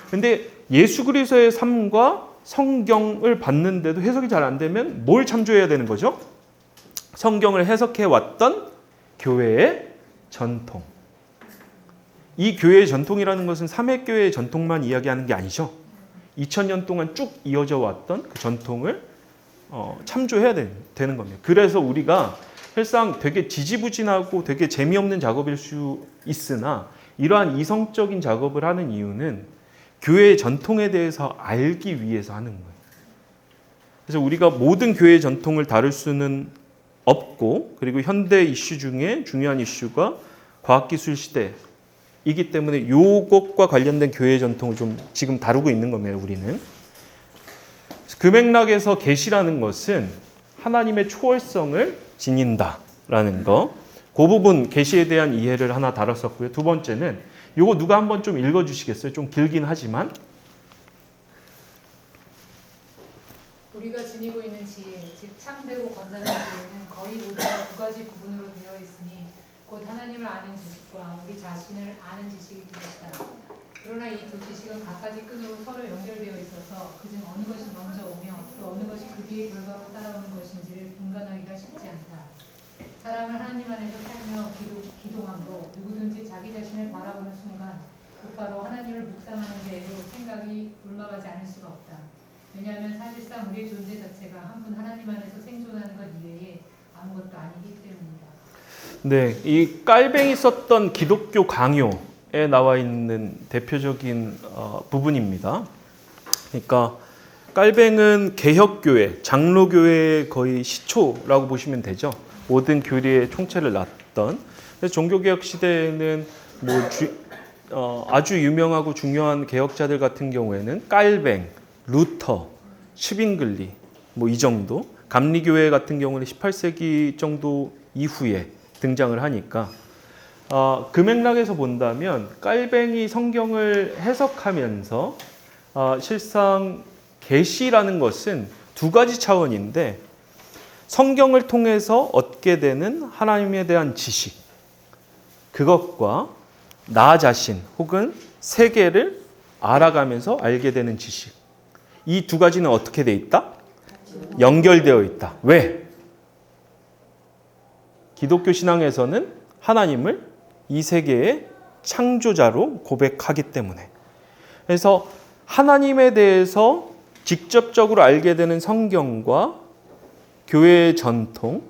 그런데 예수 그리스도의 삶과 성경을 봤는데도 해석이 잘 안 되면 뭘 참조해야 되는 거죠? 성경을 해석해 왔던 교회의 전통. 이 교회의 전통이라는 것은 삼회교회의 전통만 이야기하는 게 아니죠. 2000년 동안 쭉 이어져 왔던 그 전통을 참조해야 되는 겁니다. 그래서 우리가 실상 되게 지지부진하고 되게 재미없는 작업일 수 있으나 이러한 이성적인 작업을 하는 이유는 교회의 전통에 대해서 알기 위해서 하는 거예요. 그래서 우리가 모든 교회의 전통을 다룰 수는 없고 그리고 현대 이슈 중에 중요한 이슈가 과학기술 시대이기 때문에 이것과 관련된 교회의 전통을 좀 지금 다루고 있는 겁니다. 우리는. 그 맥락에서 계시라는 것은 하나님의 초월성을 지닌다라는 거. 그 부분 계시에 대한 이해를 하나 다뤘었고요. 두 번째는 이거 누가 한번 좀 읽어주시겠어요? 좀 길긴 하지만. 우리가 지니고 있는 지혜, 즉 참되고 건전한 지혜는 거의 모두 두 가지 부분으로 되어 있으니 곧 하나님을 아는 지식과 우리 자신을 아는 지식이 것이다. 그러나 이 두 지식은 각가지 끈으로 서로 연결되어 있어서 그중 어느 것이 먼저 오며 또 어느 것이 그 뒤의 결과로 따라오는 것인지를 분간하기가 쉽지 않다. 사람은 하나님 안에서 살며 기동함으로 누구든지 자기 자신을 바라보는 순간 곧바로 하나님을 묵상하는 데에도 생각이 굴러가지 않을 수가 없다. 왜냐하면 사실상 우리의 존재 자체가 한 분 하나님 안에서 생존하는 것 이외에 아무것도 아니기 때문이다. 네, 이 깔뱅이 썼던 기독교 강요에 나와 있는 대표적인 부분입니다. 그러니까 깔뱅은 개혁교회, 장로교회의 거의 시초라고 보시면 되죠. 모든 교리의 총체를 놨던. 그래서 종교개혁 시대에는 아주 유명하고 중요한 개혁자들 같은 경우에는 깔뱅, 루터, 슈빙글리 이 정도. 감리교회 같은 경우는 18세기 정도 이후에 등장을 하니까 그 맥락에서 본다면 깔뱅이 성경을 해석하면서 실상 계시라는 것은 두 가지 차원인데 성경을 통해서 얻게 되는 하나님에 대한 지식, 그것과 나 자신 혹은 세계를 알아가면서 알게 되는 지식, 이 두 가지는 어떻게 돼 있다? 연결되어 있다. 왜? 기독교 신앙에서는 하나님을 이 세계의 창조자로 고백하기 때문에. 그래서 하나님에 대해서 직접적으로 알게 되는 성경과 교회의 전통,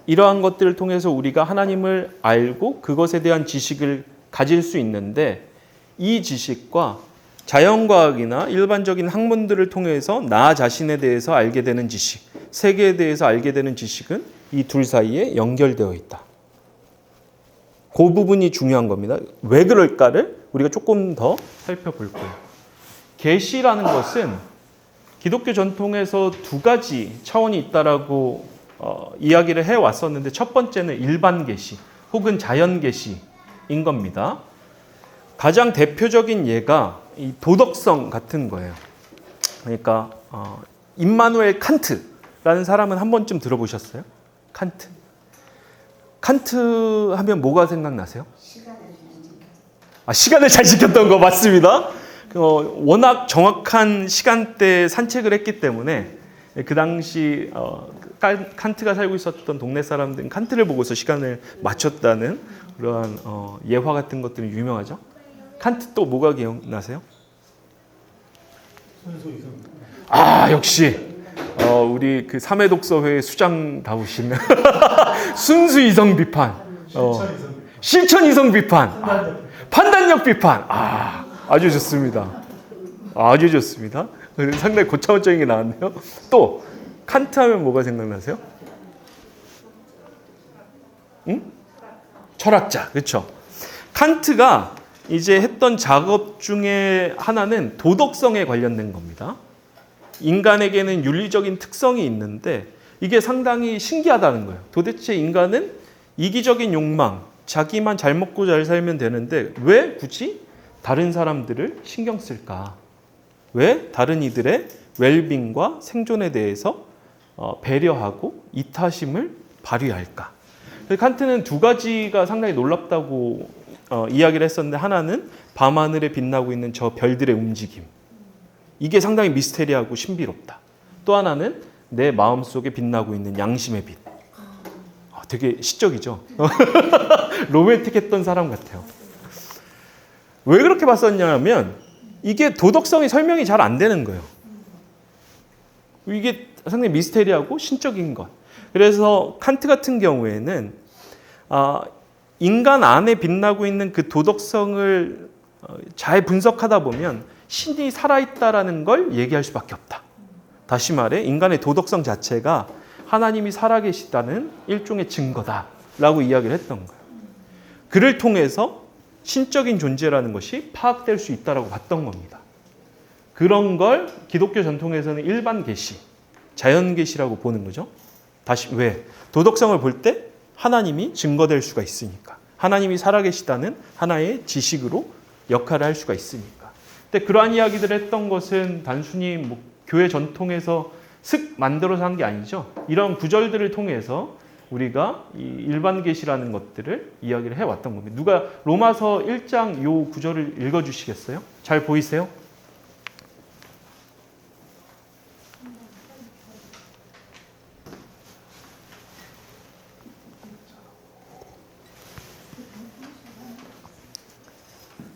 이러한 것들을 통해서 우리가 하나님을 알고 그것에 대한 지식을 가질 수 있는데 이 지식과 자연과학이나 일반적인 학문들을 통해서 나 자신에 대해서 알게 되는 지식, 세계에 대해서 알게 되는 지식은 이 둘 사이에 연결되어 있다. 그 부분이 중요한 겁니다. 왜 그럴까를 우리가 조금 더 살펴볼 거예요. 계시라는 것은 기독교 전통에서 두 가지 차원이 있다라고 이야기를 해왔었는데 첫 번째는 일반 계시 혹은 자연 계시인 겁니다. 가장 대표적인 예가 이 도덕성 같은 거예요. 그러니까 임마누엘 칸트라는 사람은 한 번쯤 들어보셨어요? 칸트. 칸트 하면 뭐가 생각나세요? 시간을 잘 지켰던 거 맞습니다. 워낙 정확한 시간대에 산책을 했기 때문에 그 당시 칸트가 살고 있었던 동네 사람들은 칸트를 보고서 시간을 맞췄다는 그러한 예화 같은 것들이 유명하죠. 칸트 또 뭐가 기억나세요? 역시 우리 그 3회 독서회 수장다우신 순수 이성 비판, 실천 이성 비판, 판단력 비판. 아주 좋습니다. 아주 좋습니다. 상당히 고차원적인 게 나왔네요. 또 칸트 하면 뭐가 생각나세요? 응? 철학자, 그렇죠? 칸트가 이제 했던 작업 중에 하나는 도덕성에 관련된 겁니다. 인간에게는 윤리적인 특성이 있는데 이게 상당히 신기하다는 거예요. 도대체 인간은 이기적인 욕망, 자기만 잘 먹고 잘 살면 되는데 왜 굳이 다른 사람들을 신경 쓸까? 왜 다른 이들의 웰빙과 생존에 대해서 배려하고 이타심을 발휘할까? 칸트는 두 가지가 상당히 놀랍다고 이야기를 했었는데 하나는 밤하늘에 빛나고 있는 저 별들의 움직임. 이게 상당히 미스테리하고 신비롭다. 또 하나는 내 마음속에 빛나고 있는 양심의 빛. 되게 시적이죠. 로맨틱했던 사람 같아요. 왜 그렇게 봤었냐면 이게 도덕성이 설명이 잘 안 되는 거예요. 이게 상당히 미스테리하고 신적인 것. 그래서 칸트 같은 경우에는 인간 안에 빛나고 있는 그 도덕성을 잘 분석하다 보면 신이 살아있다라는 걸 얘기할 수밖에 없다. 다시 말해 인간의 도덕성 자체가 하나님이 살아계시다는 일종의 증거다라고 이야기를 했던 거예요. 그를 통해서 신적인 존재라는 것이 파악될 수 있다라고 봤던 겁니다. 그런 걸 기독교 전통에서는 일반 계시, 자연 계시라고 보는 거죠. 다시 왜? 도덕성을 볼 때 하나님이 증거될 수가 있으니까. 하나님이 살아계시다는 하나의 지식으로 역할을 할 수가 있으니까. 근데 그러한 이야기들을 했던 것은 단순히 뭐 교회 전통에서 슥 만들어서 한 게 아니죠. 이런 구절들을 통해서 우리가 이 일반 계시라는 것들을 이야기를 해왔던 겁니다. 누가 로마서 1장 요 구절을 읽어주시겠어요? 잘 보이세요?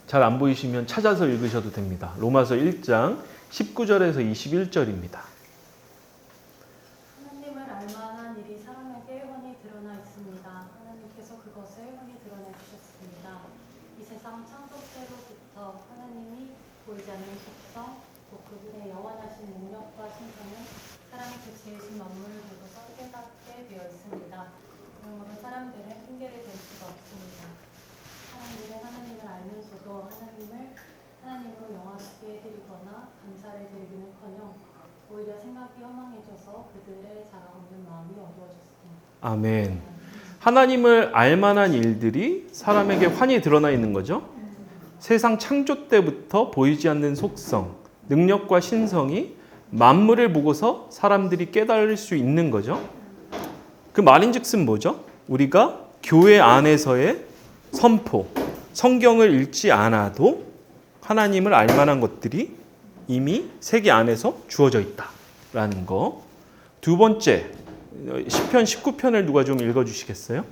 잘 안 보이시면 찾아서 읽으셔도 됩니다. 로마서 1장 19절에서 21절입니다. 하나님을 알만한 일이 사람에게 훤히 드러나 있습니다. 하나님께서 그것을 훤히 드러내 주셨습니다. 이 세상 창조 때로부터 하나님이 보이지 않는 속성, 곧 그분의 영원하신 능력과 신성은 사람이 그 지으신 만물을 보고서 깨닫게 되어 있습니다. 그러므로 사람들은 핑계를 댈 수가 없습니다. 사람들은 하나님을 알면서도 하나님으로 영화롭게 해드리거나 감사를 드리기는커녕 오히려 생각이 허망해져서 그들의 자랑없는 마음이 어두워졌습니다. 아멘. 하나님을 알만한 일들이 사람에게 환히 드러나 있는 거죠. 세상 창조 때부터 보이지 않는 속성, 능력과 신성이 만물을 보고서 사람들이 깨달을 수 있는 거죠. 그 말인즉슨 뭐죠? 우리가 교회 안에서의 선포, 성경을 읽지 않아도 하나님을 알 만한 것들이 이미 세계 안에서 주어져 있다라는 거. 두 번째, 시편 19편을 누가 좀 읽어주시겠어요?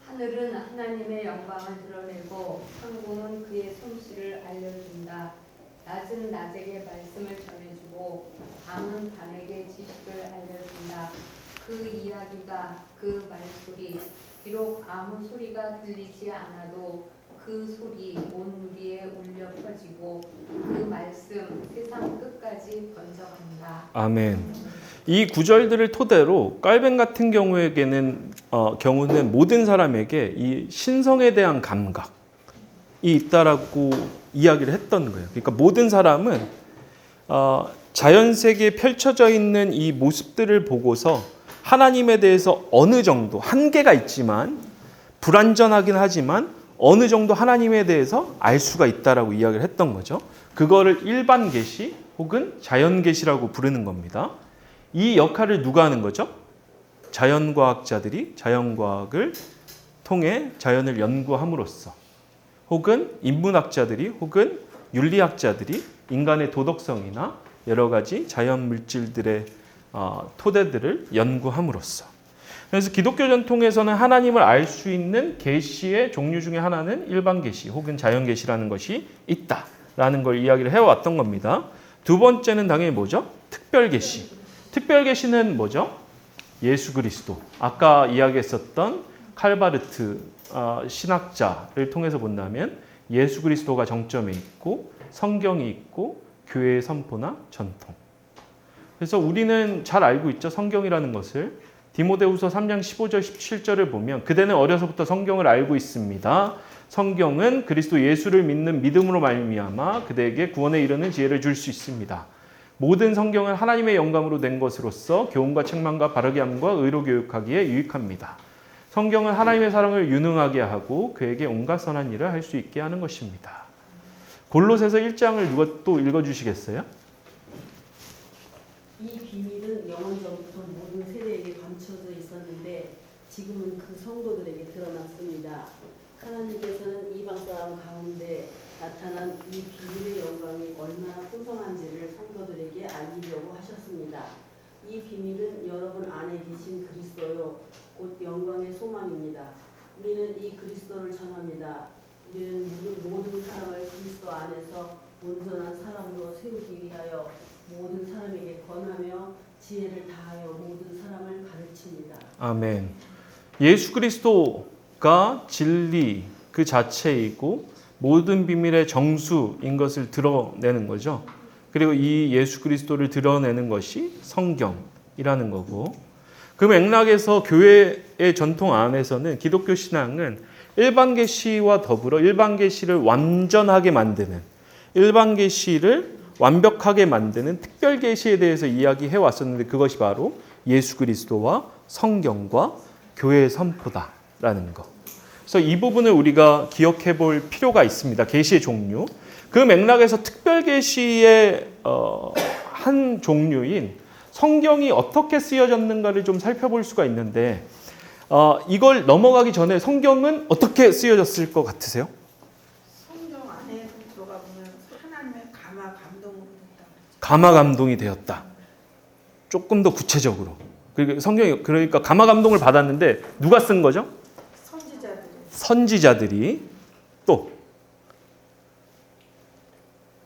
하늘은 하나님의 영광을 드러내고 천궁은 그의 솜씨를 알려준다. 낮은 낮에게 말씀을 전해주고 밤은 밤에게 지식을 알려준다. 그 이야기가 그 말소리 비록 아무 소리가 들리지 않아도 그 소리 온 누리에 울려 퍼지고 그 말씀 세상 끝까지 번져간다. 아멘. 이 구절들을 토대로 깔벤 같은 경우는 모든 사람에게 이 신성에 대한 감각이 있다라고 이야기를 했던 거예요. 그러니까 모든 사람은 자연 세계에 펼쳐져 있는 이 모습들을 보고서 하나님에 대해서 어느 정도 한계가 있지만 불완전하긴 하지만 어느 정도 하나님에 대해서 알 수가 있다라고 이야기를 했던 거죠. 그거를 일반 계시 혹은 자연 계시라고 부르는 겁니다. 이 역할을 누가 하는 거죠? 자연과학자들이 자연과학을 통해 자연을 연구함으로써 혹은 인문학자들이 혹은 윤리학자들이 인간의 도덕성이나 여러 가지 자연 물질들의 토대들을 연구함으로써. 그래서 기독교 전통에서는 하나님을 알 수 있는 계시의 종류 중에 하나는 일반 계시 혹은 자연 계시라는 것이 있다라는 걸 이야기를 해왔던 겁니다. 두 번째는 당연히 뭐죠? 특별계시. 특별계시는 뭐죠? 예수 그리스도. 아까 이야기했었던 칼바르트 신학자를 통해서 본다면 예수 그리스도가 정점에 있고 성경이 있고 교회의 선포나 전통. 그래서 우리는 잘 알고 있죠. 성경이라는 것을. 디모데후서 3장 15절 17절을 보면 그대는 어려서부터 성경을 알고 있습니다. 성경은 그리스도 예수를 믿는 믿음으로 말미암아 그대에게 구원에 이르는 지혜를 줄 수 있습니다. 모든 성경은 하나님의 영감으로 낸 것으로서 교훈과 책망과 바르게 함과 의로 교육하기에 유익합니다. 성경은 하나님의 사랑을 유능하게 하고 그에게 온갖 선한 일을 할 수 있게 하는 것입니다. 골로새서 1장을 누가 또 읽어주시겠어요? 이 비밀은 영원전부터 모든 세대에게 감춰져 있었는데 지금은 그 성도들에게 드러났습니다. 하나님께서는 이방 사람 가운데 나타난 이 비밀의 영광이 얼마나 풍성한지를 성도들에게 알리려고 하셨습니다. 이 비밀은 여러분 안에 계신 그리스도요 곧 영광의 소망입니다. 우리는 이 그리스도를 전합니다. 우리는 모든 사람을 그리스도 안에서 온전한 사람으로 세우기 위하여 모든 사람에게 권하며 지혜를 다하여 모든 사람을 가르칩니다. 아멘. 예수 그리스도가 진리 그 자체이고 모든 비밀의 정수인 것을 드러내는 거죠. 그리고 이 예수 그리스도를 드러내는 것이 성경이라는 거고, 그 맥락에서 교회의 전통 안에서는 기독교 신앙은 일반 계시와 더불어 일반 계시를 완전하게 만드는, 일반 계시를 완벽하게 만드는 특별 계시에 대해서 이야기해 왔었는데 그것이 바로 예수 그리스도와 성경과 교회의 선포다라는 것. 그래서 이 부분을 우리가 기억해 볼 필요가 있습니다. 계시의 종류. 그 맥락에서 특별 계시의 한 종류인 성경이 어떻게 쓰여졌는가를 좀 살펴볼 수가 있는데, 이걸 넘어가기 전에 성경은 어떻게 쓰여졌을 것 같으세요? 성경 안에 들어가 보면 하나님의 감화 감동으로 됐다. 감화 감동이 되었다. 조금 더 구체적으로. 그리고 성경이 그러니까 감화 감동을 받았는데 누가 쓴 거죠? 선지자들이. 또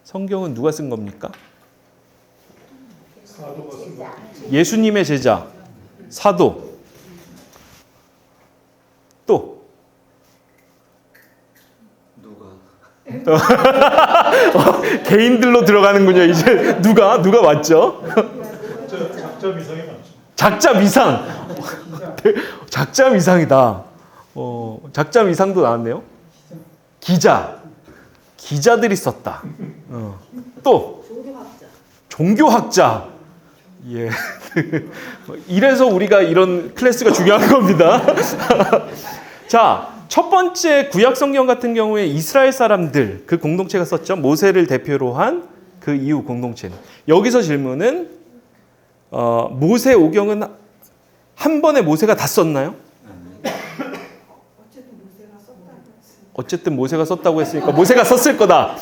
성경은 누가 쓴 겁니까? 예수님의 제자, 사도. 또 개인들로 들어가는군요. 이제 누가 맞죠? 작자 미상이 많죠. 작자 미상. 작자 미상이다. 작자 미상도 나왔네요. 기자들이 썼다. 또 종교학자. 예. 이래서 우리가 이런 클래스가 중요한 겁니다. 자, 첫 번째 구약 성경 같은 경우에 이스라엘 사람들 그 공동체가 썼죠. 모세를 대표로 한 그 이후 공동체는. 여기서 질문은 모세 오경은 한 번에 모세가 다 썼나요? 어쨌든 모세가 썼다고 했으니까 모세가 썼을 거다.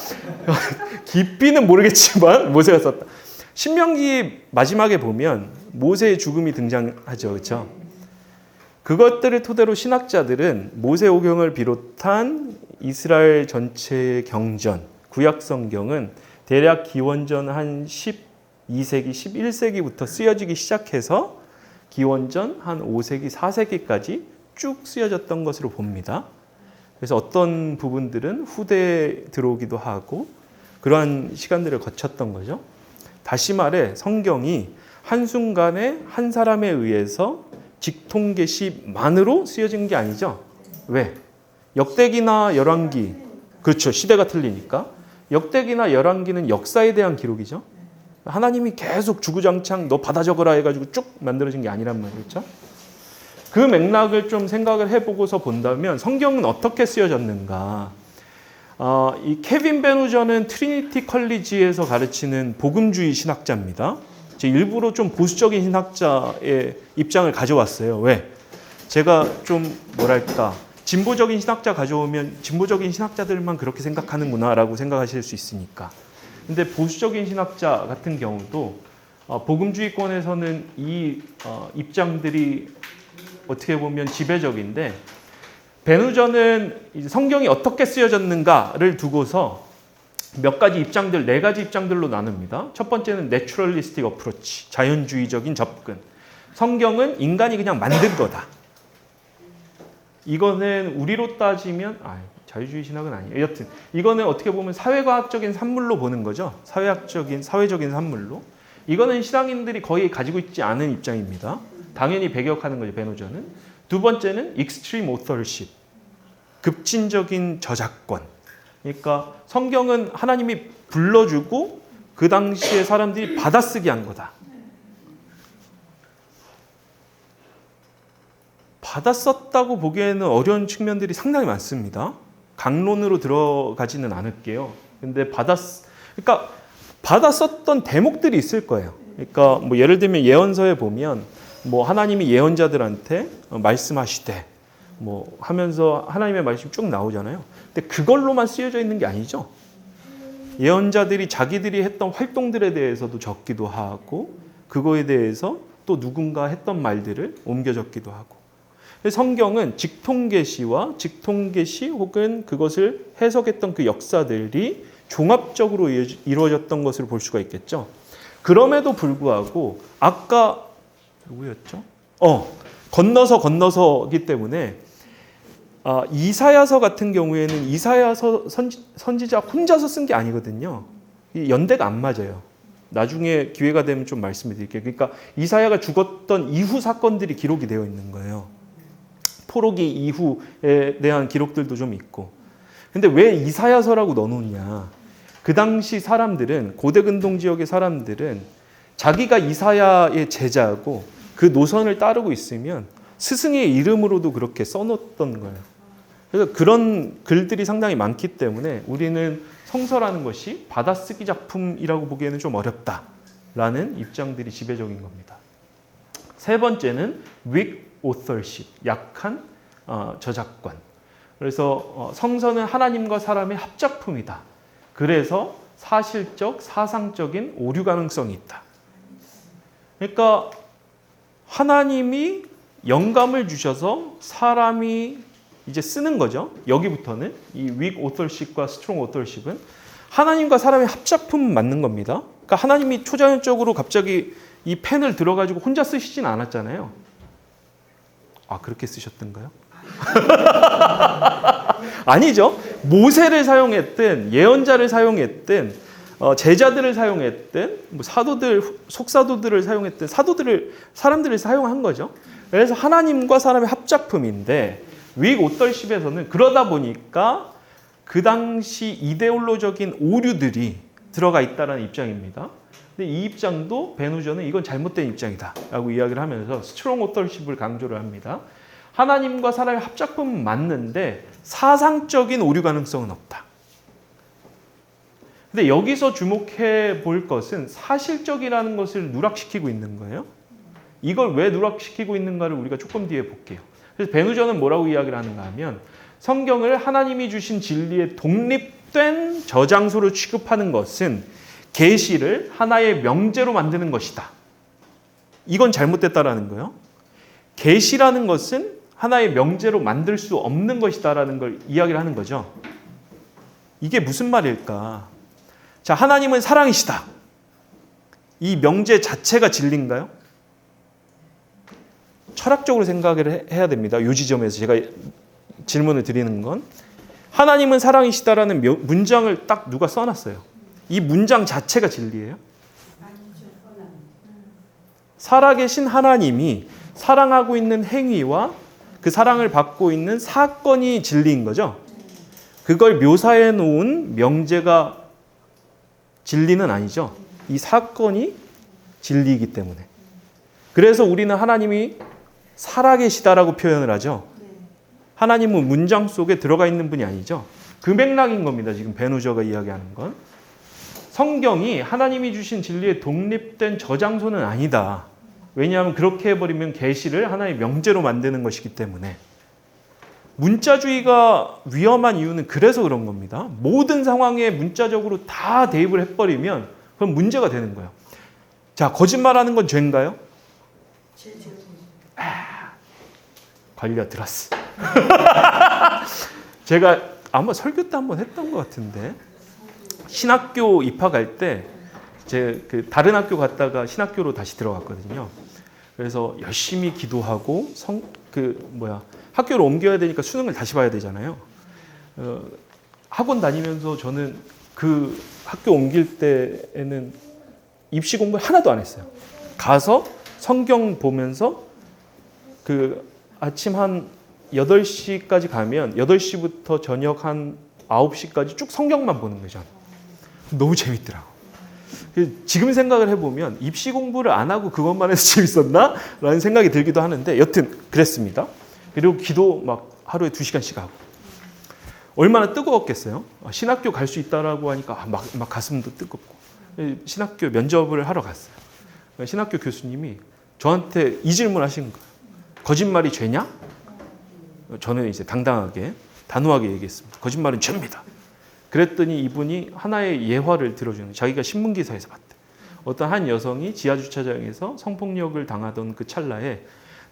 깊이는 모르겠지만 모세가 썼다. 신명기 마지막에 보면 모세의 죽음이 등장하죠. 그렇죠? 그것들을 토대로 신학자들은 모세오경을 비롯한 이스라엘 전체의 경전, 구약 성경은 대략 기원전 한 12세기, 11세기부터 쓰여지기 시작해서 기원전 한 5세기, 4세기까지 쭉 쓰여졌던 것으로 봅니다. 그래서 어떤 부분들은 후대에 들어오기도 하고 그러한 시간들을 거쳤던 거죠. 다시 말해 성경이 한순간에 한 사람에 의해서 직통계시만으로 쓰여진 게 아니죠. 왜? 역대기나 열왕기, 그렇죠. 시대가 틀리니까. 역대기나 열왕기는 역사에 대한 기록이죠. 하나님이 계속 주구장창 너 받아 적어라 해가지고 쭉 만들어진 게 아니란 말이죠. 그 맥락을 좀 생각을 해보고서 본다면 성경은 어떻게 쓰여졌는가. 이 케빈 베누저는 트리니티 컬리지에서 가르치는 복음주의 신학자입니다. 일부러 좀 보수적인 신학자의 입장을 가져왔어요. 왜? 제가 좀 뭐랄까 진보적인 신학자 가져오면 진보적인 신학자들만 그렇게 생각하는구나라고 생각하실 수 있으니까. 근데 보수적인 신학자 같은 경우도 복음주의권에서는 이 입장들이 어떻게 보면 지배적인데, 베누저는 성경이 어떻게 쓰여졌는가를 두고서 몇 가지 입장들, 4가지 입장들로 나눕니다. 첫 번째는 내추럴리스틱 어프로치, 자연주의적인 접근. 성경은 인간이 그냥 만든 거다. 이거는 우리로 따지면 자유주의 신학은 아니에요. 여튼 이거는 어떻게 보면 사회과학적인 산물로 보는 거죠. 사회적인 산물로. 이거는 신앙인들이 거의 가지고 있지 않은 입장입니다. 당연히 배격하는 거죠, 베노저는. 두 번째는 익스트림 오서십, 급진적인 저작권. 그러니까 성경은 하나님이 불러주고 그 당시에 사람들이 받아쓰기 한 거다. 받아썼다고 보기에는 어려운 측면들이 상당히 많습니다. 강론으로 들어가지는 않을게요. 근데 그러니까 받아썼던 대목들이 있을 거예요. 그러니까 뭐 예를 들면 예언서에 보면 뭐 하나님이 예언자들한테 말씀하시되 뭐 하면서 하나님의 말씀이 쭉 나오잖아요. 근데 그걸로만 쓰여져 있는 게 아니죠. 예언자들이 자기들이 했던 활동들에 대해서도 적기도 하고 그거에 대해서 또 누군가 했던 말들을 옮겨 적기도 하고. 성경은 직통계시와 직통계시 혹은 그것을 해석했던 그 역사들이 종합적으로 이루어졌던 것을 볼 수가 있겠죠. 그럼에도 불구하고 아까 누구였죠? 건너서기 때문에 이사야서 같은 경우에는 이사야서 선지자 혼자서 쓴 게 아니거든요. 이 연대가 안 맞아요. 나중에 기회가 되면 좀 말씀을 드릴게요. 그러니까 이사야가 죽었던 이후 사건들이 기록이 되어 있는 거예요. 포로기 이후에 대한 기록들도 좀 있고. 근데 왜 이사야서라고 넣어놓냐? 그 당시 사람들은, 고대 근동 지역의 사람들은 자기가 이사야의 제자고 그 노선을 따르고 있으면 스승의 이름으로도 그렇게 써놓았던 거예요. 그래서 그런 글들이 상당히 많기 때문에 우리는 성서라는 것이 받아쓰기 작품이라고 보기에는 좀 어렵다라는 입장들이 지배적인 겁니다. 세 번째는 weak authorship, 약한 저작권. 그래서 성서는 하나님과 사람의 합작품이다. 그래서 사실적, 사상적인 오류 가능성이 있다. 그러니까 하나님이 영감을 주셔서 사람이 이제 쓰는 거죠. 여기부터는 이 weak authorship과 strong authorship은 하나님과 사람의 합작품 맞는 겁니다. 그러니까 하나님이 초자연적으로 갑자기 이 펜을 들어가지고 혼자 쓰시진 않았잖아요. 그렇게 쓰셨던가요? 아니죠. 모세를 사용했든 예언자를 사용했든 제자들을 사용했든 뭐 사도들, 속사도들을 사용했든 사람들을 사용한 거죠. 그래서 하나님과 사람의 합작품인데 weak authorship에서는 그러다 보니까 그 당시 이데올로적인 오류들이 들어가 있다는 입장입니다. 근데 이 입장도 베누저는 이건 잘못된 입장이다 라고 이야기를 하면서 스트롱 오터십을 강조를 합니다. 하나님과 사람의 합작품은 맞는데 사상적인 오류 가능성은 없다. 근데 여기서 주목해 볼 것은 사실적이라는 것을 누락시키고 있는 거예요. 이걸 왜 누락시키고 있는가를 우리가 조금 뒤에 볼게요. 그래서 베누저는 뭐라고 이야기를 하는가 하면 성경을 하나님이 주신 진리의 독립된 저장소로 취급하는 것은 계시를 하나의 명제로 만드는 것이다. 이건 잘못됐다라는 거예요. 계시라는 것은 하나의 명제로 만들 수 없는 것이다라는 걸 이야기를 하는 거죠. 이게 무슨 말일까? 자, 하나님은 사랑이시다. 이 명제 자체가 진리인가요? 철학적으로 생각을 해야 됩니다. 이 지점에서 제가 질문을 드리는 건 하나님은 사랑이시다라는 문장을 딱 누가 써놨어요. 이 문장 자체가 진리예요? 살아계신 하나님이 사랑하고 있는 행위와 그 사랑을 받고 있는 사건이 진리인 거죠. 그걸 묘사해 놓은 명제가 진리는 아니죠. 이 사건이 진리이기 때문에. 그래서 우리는 하나님이 살아계시다라고 표현을 하죠. 하나님은 문장 속에 들어가 있는 분이 아니죠. 그 맥락인 겁니다. 지금 베누저가 이야기하는 건. 성경이 하나님이 주신 진리의 독립된 저장소는 아니다. 왜냐하면 그렇게 해버리면 계시를 하나의 명제로 만드는 것이기 때문에. 문자주의가 위험한 이유는 그래서 그런 겁니다. 모든 상황에 문자적으로 다 대입을 해버리면 그럼 문제가 되는 거예요. 자, 거짓말하는 건 죄인가요? 걸려들었어. 제가 아마 설교 때 한번 했던 것 같은데 신학교 입학할 때 제 그 다른 학교 갔다가 신학교로 다시 들어갔거든요. 그래서 열심히 기도하고 학교를 옮겨야 되니까 수능을 다시 봐야 되잖아요. 학원 다니면서 저는 그 학교 옮길 때에는 입시 공부를 하나도 안 했어요. 가서 성경 보면서 그 아침 한 8시까지 가면 8시부터 저녁 한 9시까지 쭉 성경만 보는 거죠. 너무 재밌더라고. 지금 생각을 해보면 입시 공부를 안 하고 그것만 해서 재밌었나? 라는 생각이 들기도 하는데 여튼 그랬습니다. 그리고 기도 막 하루에 2시간씩 하고. 얼마나 뜨거웠겠어요? 신학교 갈 수 있다라고 하니까 막 가슴도 뜨겁고. 신학교 면접을 하러 갔어요. 신학교 교수님이 저한테 이 질문을 하신 거예요. 거짓말이 죄냐? 저는 이제 당당하게 단호하게 얘기했습니다. 거짓말은 죄입니다. 그랬더니 이분이 하나의 예화를 들어주는, 자기가 신문기사에서 봤대. 어떤 한 여성이 지하주차장에서 성폭력을 당하던 그 찰나에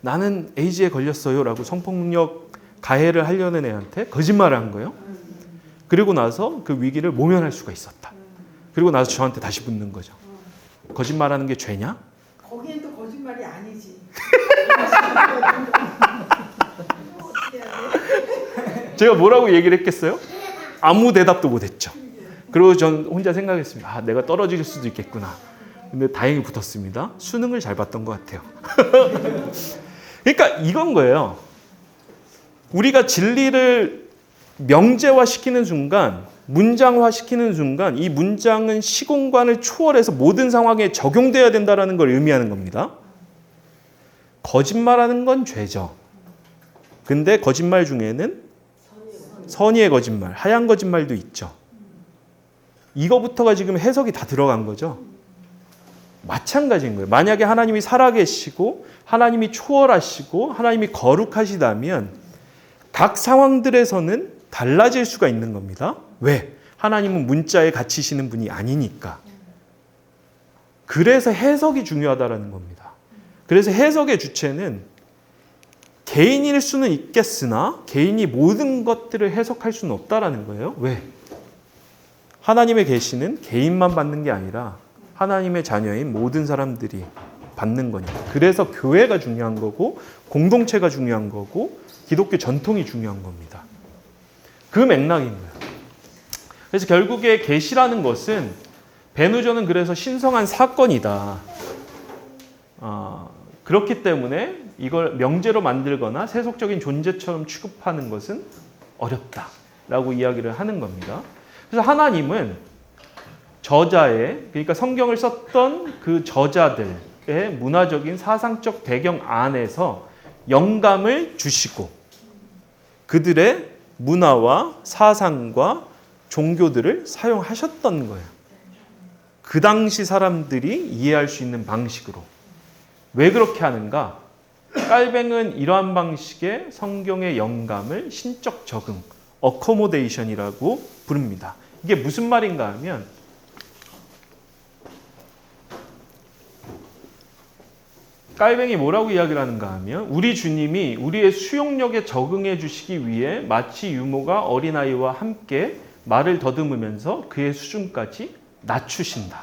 나는 에이즈에 걸렸어요 라고 성폭력 가해를 하려는 애한테 거짓말을 한 거예요. 그리고 나서 그 위기를 모면할 수가 있었다. 그리고 나서 저한테 다시 묻는 거죠. 거짓말하는 게 죄냐? 거기엔 또 거짓말이 아니지. 제가 뭐라고 얘기를 했겠어요? 아무 대답도 못했죠. 그리고 전 혼자 생각했습니다. 내가 떨어질 수도 있겠구나. 근데 다행히 붙었습니다. 수능을 잘 봤던 것 같아요. 그러니까 이건 거예요. 우리가 진리를 명제화시키는 순간, 문장화시키는 순간 이 문장은 시공간을 초월해서 모든 상황에 적용돼야 된다는 걸 의미하는 겁니다. 거짓말하는 건 죄죠. 근데 거짓말 중에는 선의의 거짓말, 하얀 거짓말도 있죠. 이거부터가 지금 해석이 다 들어간 거죠. 마찬가지인 거예요. 만약에 하나님이 살아계시고 하나님이 초월하시고 하나님이 거룩하시다면 각 상황들에서는 달라질 수가 있는 겁니다. 왜? 하나님은 문자에 갇히시는 분이 아니니까. 그래서 해석이 중요하다는 겁니다. 그래서 해석의 주체는 개인일 수는 있겠으나 개인이 모든 것들을 해석할 수는 없다라는 거예요. 왜? 하나님의 계시는 개인만 받는 게 아니라 하나님의 자녀인 모든 사람들이 받는 거니까. 그래서 교회가 중요한 거고 공동체가 중요한 거고 기독교 전통이 중요한 겁니다. 그 맥락인 거예요. 그래서 결국에 계시라는 것은 베누저는 그래서 신성한 사건이다. 그렇기 때문에 이걸 명제로 만들거나 세속적인 존재처럼 취급하는 것은 어렵다라고 이야기를 하는 겁니다. 그래서 하나님은 저자의, 그러니까 성경을 썼던 그 저자들의 문화적인 사상적 배경 안에서 영감을 주시고 그들의 문화와 사상과 종교들을 사용하셨던 거예요. 그 당시 사람들이 이해할 수 있는 방식으로. 왜 그렇게 하는가? 깔뱅은 이러한 방식의 성경의 영감을 신적 적응, 어코모데이션이라고 부릅니다. 이게 무슨 말인가 하면 깔뱅이 뭐라고 이야기를 하는가 하면 우리 주님이 우리의 수용력에 적응해 주시기 위해 마치 유모가 어린아이와 함께 말을 더듬으면서 그의 수준까지 낮추신다.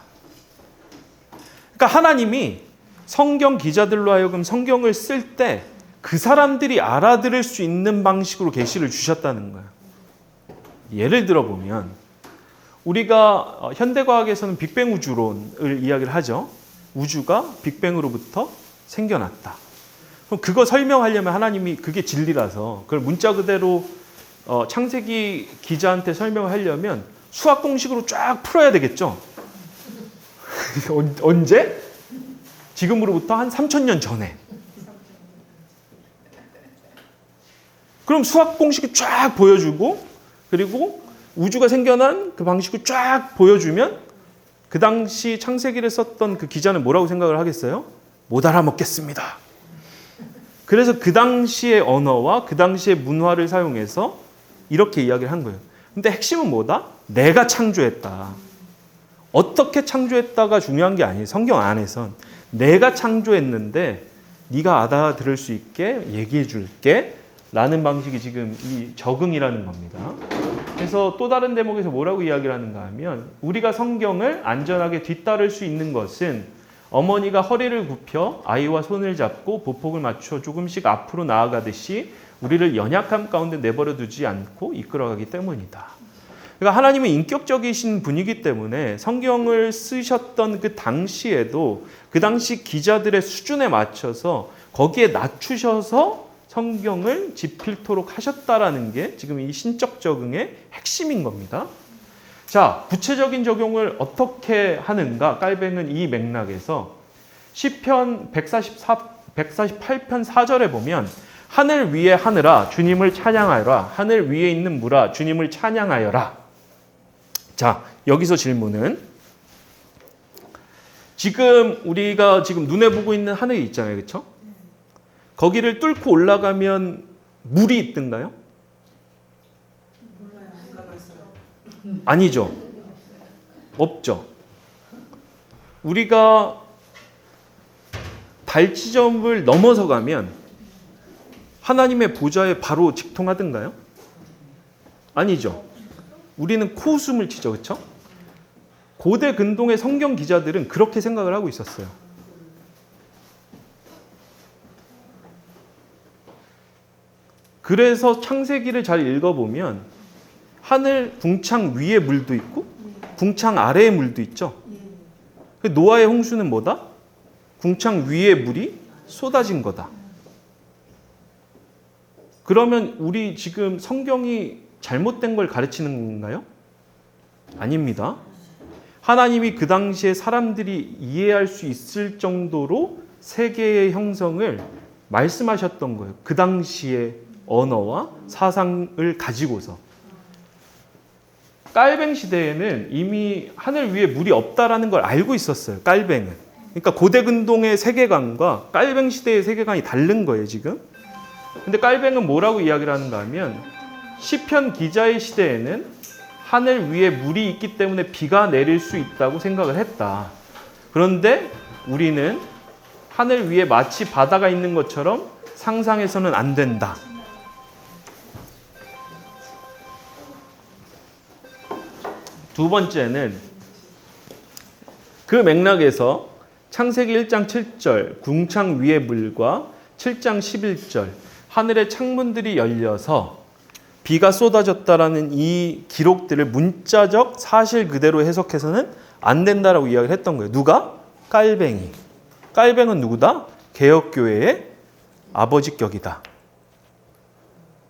그러니까 하나님이 성경 기자들로 하여금 성경을 쓸 때 그 사람들이 알아들을 수 있는 방식으로 계시를 주셨다는 거예요. 예를 들어보면 우리가 현대과학에서는 빅뱅 우주론을 이야기를 하죠. 우주가 빅뱅으로부터 생겨났다. 그럼 그거 설명하려면 하나님이 그게 진리라서 그걸 문자 그대로 창세기 기자한테 설명을 하려면 수학 공식으로 쫙 풀어야 되겠죠. 언제? 지금으로부터 한 3,000년 전에. 그럼 수학 공식을 쫙 보여주고 그리고 우주가 생겨난 그 방식을 쫙 보여주면 그 당시 창세기를 썼던 그 기자는 뭐라고 생각을 하겠어요? 못 알아먹겠습니다. 그래서 그 당시의 언어와 그 당시의 문화를 사용해서 이렇게 이야기를 한 거예요. 근데 핵심은 뭐다? 내가 창조했다. 어떻게 창조했다가 중요한 게 아니에요. 성경 안에선. 내가 창조했는데 네가 알아들을 수 있게 얘기해 줄게 라는 방식이 지금 이 적응이라는 겁니다. 그래서 또 다른 대목에서 뭐라고 이야기를 하는가 하면 우리가 성경을 안전하게 뒤따를 수 있는 것은 어머니가 허리를 굽혀 아이와 손을 잡고 보폭을 맞춰 조금씩 앞으로 나아가듯이 우리를 연약함 가운데 내버려 두지 않고 이끌어가기 때문이다. 그러니까 하나님은 인격적이신 분이기 때문에 성경을 쓰셨던 그 당시에도 그 당시 기자들의 수준에 맞춰서 거기에 낮추셔서 성경을 집필토록 하셨다라는 게 지금 이 신적 적응의 핵심인 겁니다. 자, 구체적인 적용을 어떻게 하는가? 깔뱅은 이 맥락에서 시편 148편 4절에 보면 하늘 위에 하늘아 주님을 찬양하여라. 하늘 위에 있는 물아 주님을 찬양하여라. 자, 여기서 질문은 지금 우리가 지금 눈에 보고 있는 하늘이 있잖아요. 그렇죠? 거기를 뚫고 올라가면 물이 있던가요? 아니죠. 없죠. 우리가 달 지점을 넘어서 가면 하나님의 보좌에 바로 직통하던가요? 아니죠. 우리는 코웃음을 치죠. 그렇죠? 고대 근동의 성경 기자들은 그렇게 생각을 하고 있었어요. 그래서 창세기를 잘 읽어보면 하늘 궁창 위에 물도 있고 궁창 아래에 물도 있죠. 노아의 홍수는 뭐다? 궁창 위에 물이 쏟아진 거다. 그러면 우리 지금 성경이 잘못된 걸 가르치는 건가요? 아닙니다. 하나님이 그 당시에 사람들이 이해할 수 있을 정도로 세계의 형성을 말씀하셨던 거예요. 그 당시의 언어와 사상을 가지고서. 깔뱅 시대에는 이미 하늘 위에 물이 없다라는 걸 알고 있었어요. 깔뱅은. 그러니까 고대 근동의 세계관과 깔뱅 시대의 세계관이 다른 거예요, 지금. 근데 깔뱅은 뭐라고 이야기를 하는가 하면 시편 기자의 시대에는 하늘 위에 물이 있기 때문에 비가 내릴 수 있다고 생각을 했다. 그런데 우리는 하늘 위에 마치 바다가 있는 것처럼 상상해서는 안 된다. 두 번째는 그 맥락에서 창세기 1장 7절 궁창 위의 물과 7장 11절 하늘의 창문들이 열려서 비가 쏟아졌다라는 이 기록들을 문자적 사실 그대로 해석해서는 안 된다라고 이야기를 했던 거예요. 누가? 깔뱅이. 깔뱅은 누구다? 개혁교회의 아버지격이다.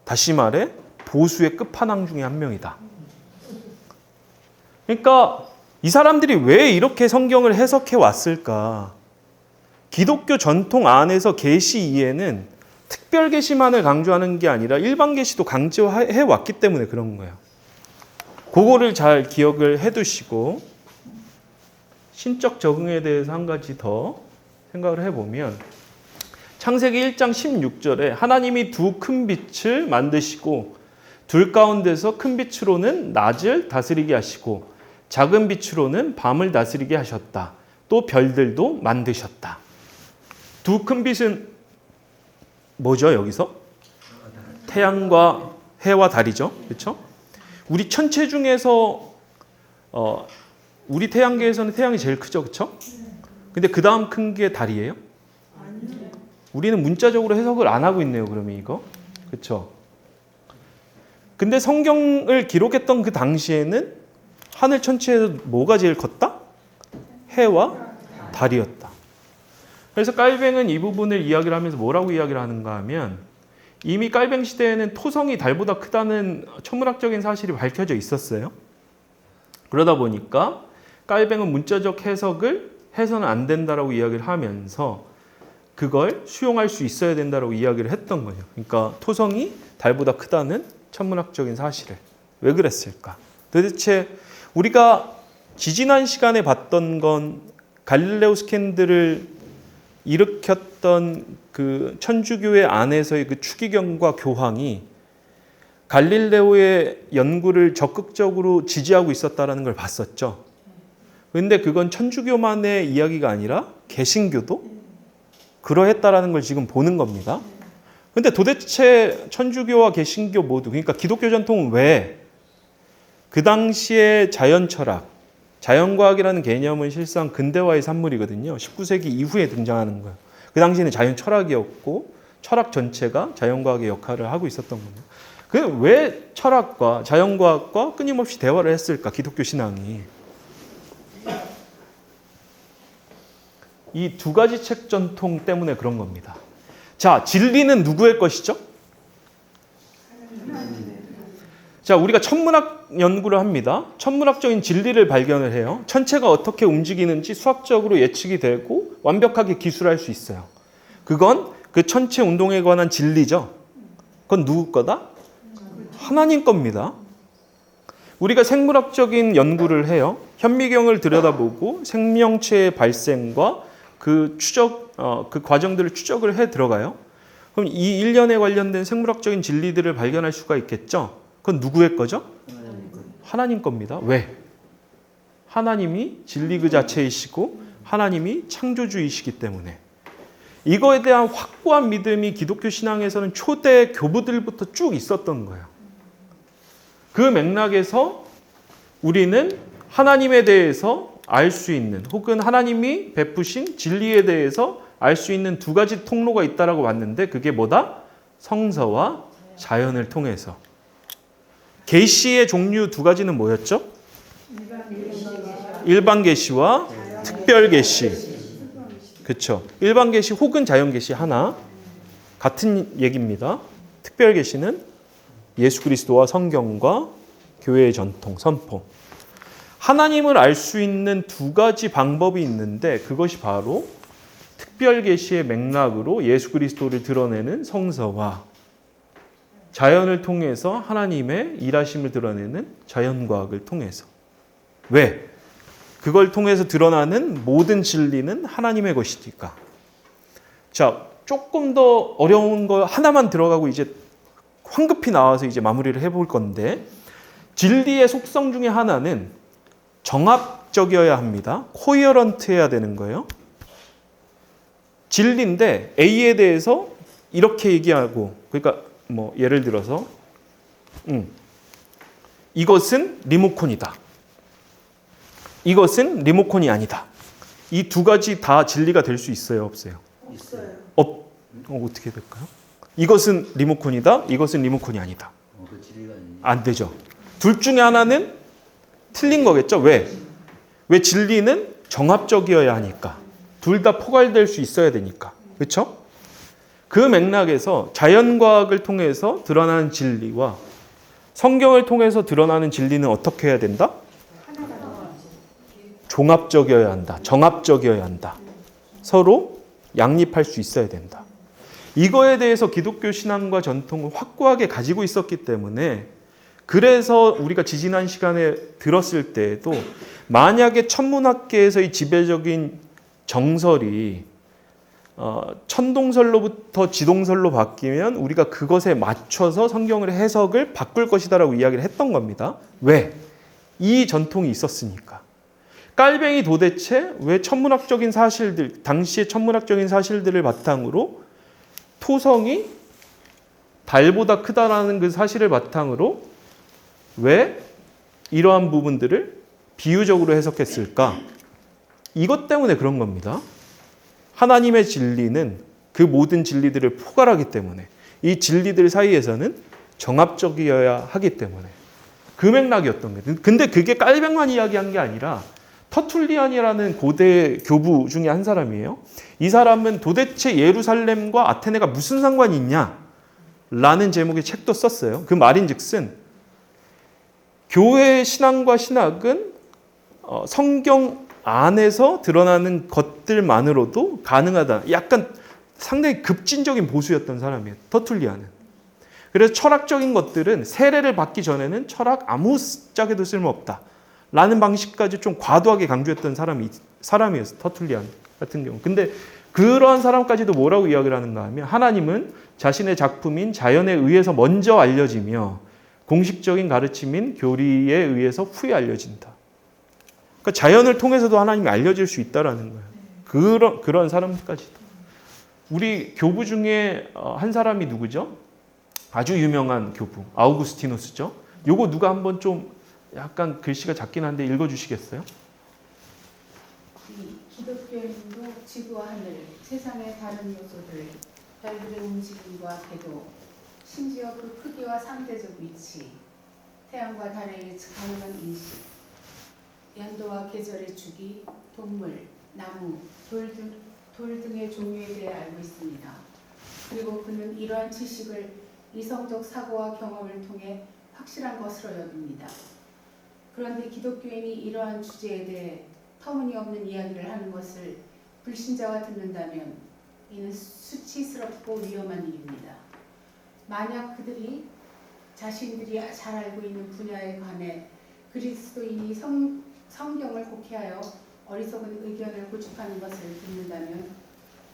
다시 말해 보수의 끝판왕 중에 한 명이다. 그러니까 이 사람들이 왜 이렇게 성경을 해석해 왔을까? 기독교 전통 안에서 계시 이해는 특별 계시만을 강조하는 게 아니라 일반 계시도 강조해 왔기 때문에 그런 거예요. 그거를 잘 기억을 해 두시고 신적 적응에 대해서 한 가지 더 생각을 해보면 창세기 1장 16절에 하나님이 두 큰 빛을 만드시고 둘 가운데서 큰 빛으로는 낮을 다스리게 하시고 작은 빛으로는 밤을 다스리게 하셨다. 또 별들도 만드셨다. 두 큰 빛은 뭐죠, 여기서? 태양과 해와 달이죠. 그렇죠? 우리 천체 중에서 우리 태양계에서는 태양이 제일 크죠. 그렇죠? 근데 그 다음 큰 게 달이에요? 우리는 문자적으로 해석을 안 하고 있네요. 그러면 이거. 그렇죠? 근데 성경을 기록했던 그 당시에는 하늘 천체에서 뭐가 제일 컸다? 해와 달이었다. 그래서 깔뱅은 이 부분을 이야기를 하면서 뭐라고 이야기를 하는가 하면 이미 깔뱅 시대에는 토성이 달보다 크다는 천문학적인 사실이 밝혀져 있었어요. 그러다 보니까 깔뱅은 문자적 해석을 해서는 안 된다라고 이야기를 하면서 그걸 수용할 수 있어야 된다라고 이야기를 했던 거예요. 그러니까 토성이 달보다 크다는 천문학적인 사실을. 왜 그랬을까? 도대체 우리가 지지난 시간에 봤던 건 갈릴레오 스캔들을 일으켰던 그 천주교회 안에서의 그 추기경과 교황이 갈릴레오의 연구를 적극적으로 지지하고 있었다는 걸 봤었죠. 그런데 그건 천주교만의 이야기가 아니라 개신교도 그러했다라는 걸 지금 보는 겁니다. 그런데 도대체 천주교와 개신교 모두, 그러니까 기독교 전통은 왜 그 당시의 자연 철학, 자연과학이라는 개념은 실상 근대화의 산물이거든요. 19세기 이후에 등장하는 거예요. 그 당시에는 자연 철학이었고 철학 전체가 자연과학의 역할을 하고 있었던 겁니다. 왜 철학과 자연과학과 끊임없이 대화를 했을까? 기독교 신앙이. 이 두 가지 책 전통 때문에 그런 겁니다. 자, 진리는 누구의 것이죠? 자, 우리가 천문학 연구를 합니다. 천문학적인 진리를 발견을 해요. 천체가 어떻게 움직이는지 수학적으로 예측이 되고 완벽하게 기술할 수 있어요. 그건 그 천체 운동에 관한 진리죠. 그건 누구 거다? 하나님 겁니다. 우리가 생물학적인 연구를 해요. 현미경을 들여다보고 생명체의 발생과 그 그 과정들을 추적을 해 들어가요. 그럼 이 일련에 관련된 생물학적인 진리들을 발견할 수가 있겠죠. 그건 누구의 거죠? 하나님 겁니다. 왜? 하나님이 진리 그 자체이시고 하나님이 창조주이시기 때문에. 이거에 대한 확고한 믿음이 기독교 신앙에서는 초대 교부들부터 쭉 있었던 거예요. 그 맥락에서 우리는 하나님에 대해서 알 수 있는 혹은 하나님이 베푸신 진리에 대해서 알 수 있는 두 가지 통로가 있다라고 봤는데 그게 뭐다? 성서와 자연을 통해서. 계시의 종류 두 가지는 뭐였죠? 일반 계시와 특별 계시. 그렇죠. 일반 계시 혹은 자연 계시 하나 같은 얘기입니다. 특별 계시는 예수 그리스도와 성경과 교회의 전통, 선포. 하나님을 알 수 있는 두 가지 방법이 있는데 그것이 바로 특별 계시의 맥락으로 예수 그리스도를 드러내는 성서와 자연을 통해서 하나님의 일하심을 드러내는 자연과학을 통해서. 왜? 그걸 통해서 드러나는 모든 진리는 하나님의 것이니까. 자, 조금 더 어려운 거 하나만 들어가고 이제 황급히 나와서 이제 마무리를 해볼 건데 진리의 속성 중에 하나는 정합적이어야 합니다. 코어런트해야 되는 거예요. 진리인데 A에 대해서 이렇게 얘기하고 그러니까 뭐 예를 들어서 이것은 리모컨이다. 이것은 리모컨이 아니다. 이 두 가지 다 진리가 될 수 있어요, 없어요? 없어요. 어떻게 될까요? 이것은 리모컨이다. 이것은 리모컨이 아니다. 안 되죠. 둘 중에 하나는 틀린 거겠죠. 왜? 왜 진리는 정합적이어야 하니까. 둘 다 포괄될 수 있어야 되니까. 그렇죠? 그 맥락에서 자연과학을 통해서 드러나는 진리와 성경을 통해서 드러나는 진리는 어떻게 해야 된다? 종합적이어야 한다. 정합적이어야 한다. 서로 양립할 수 있어야 된다. 이거에 대해서 기독교 신앙과 전통을 확고하게 가지고 있었기 때문에 그래서 우리가 지지난 시간에 들었을 때에도 만약에 천문학계에서의 지배적인 정설이 천동설로부터 지동설로 바뀌면 우리가 그것에 맞춰서 성경을 해석을 바꿀 것이다라고 이야기를 했던 겁니다. 왜? 이 전통이 있었으니까. 깔뱅이 도대체 왜 천문학적인 사실들, 당시의 천문학적인 사실들을 바탕으로 토성이 달보다 크다라는 그 사실을 바탕으로 왜 이러한 부분들을 비유적으로 해석했을까? 이것 때문에 그런 겁니다. 하나님의 진리는 그 모든 진리들을 포괄하기 때문에 이 진리들 사이에서는 정합적이어야 하기 때문에 그 맥락이었던 거예요. 근데 그게 깔뱅만 이야기한 게 아니라 터툴리안이라는 고대 교부 중에 한 사람이에요. 이 사람은 도대체 예루살렘과 아테네가 무슨 상관이 있냐? 라는 제목의 책도 썼어요. 그 말인즉슨 교회의 신앙과 신학은 성경 안에서 드러나는 것들만으로도 가능하다. 약간 상당히 급진적인 보수였던 사람이에요. 터툴리안은. 그래서 철학적인 것들은 세례를 받기 전에는 철학 아무 짝에도 쓸모없다. 라는 방식까지 좀 과도하게 강조했던 사람이었어요. 터툴리안 같은 경우. 근데 그러한 사람까지도 뭐라고 이야기를 하는가 하면 하나님은 자신의 작품인 자연에 의해서 먼저 알려지며 공식적인 가르침인 교리에 의해서 후에 알려진다. 그러니까 자연을 통해서도 하나님이 알려질 수 있다라는 거예요. 그런 사람까지도. 우리 교부 중에 한 사람이 누구죠? 아주 유명한 교부. 아우구스티누스죠. 요거 누가 한번 좀 약간 글씨가 작긴 한데 읽어주시겠어요? 이 기독교인도 지구와 하늘, 세상의 다른 요소들, 별들의 움직임과 궤도, 심지어 그 크기와 상대적 위치, 태양과 달의 가능한 인식, 연도와 계절의 주기, 동물, 나무, 돌 등의 종류에 대해 알고 있습니다. 그리고 그는 이러한 지식을 이성적 사고와 경험을 통해 확실한 것으로 여깁니다. 그런데 기독교인이 이러한 주제에 대해 터무니없는 이야기를 하는 것을 불신자가 듣는다면 이는 수치스럽고 위험한 일입니다. 만약 그들이 자신들이 잘 알고 있는 분야에 관해 그리스도인이 성경을 곡해하여 어리석은 의견을 고집하는 것을 듣는다면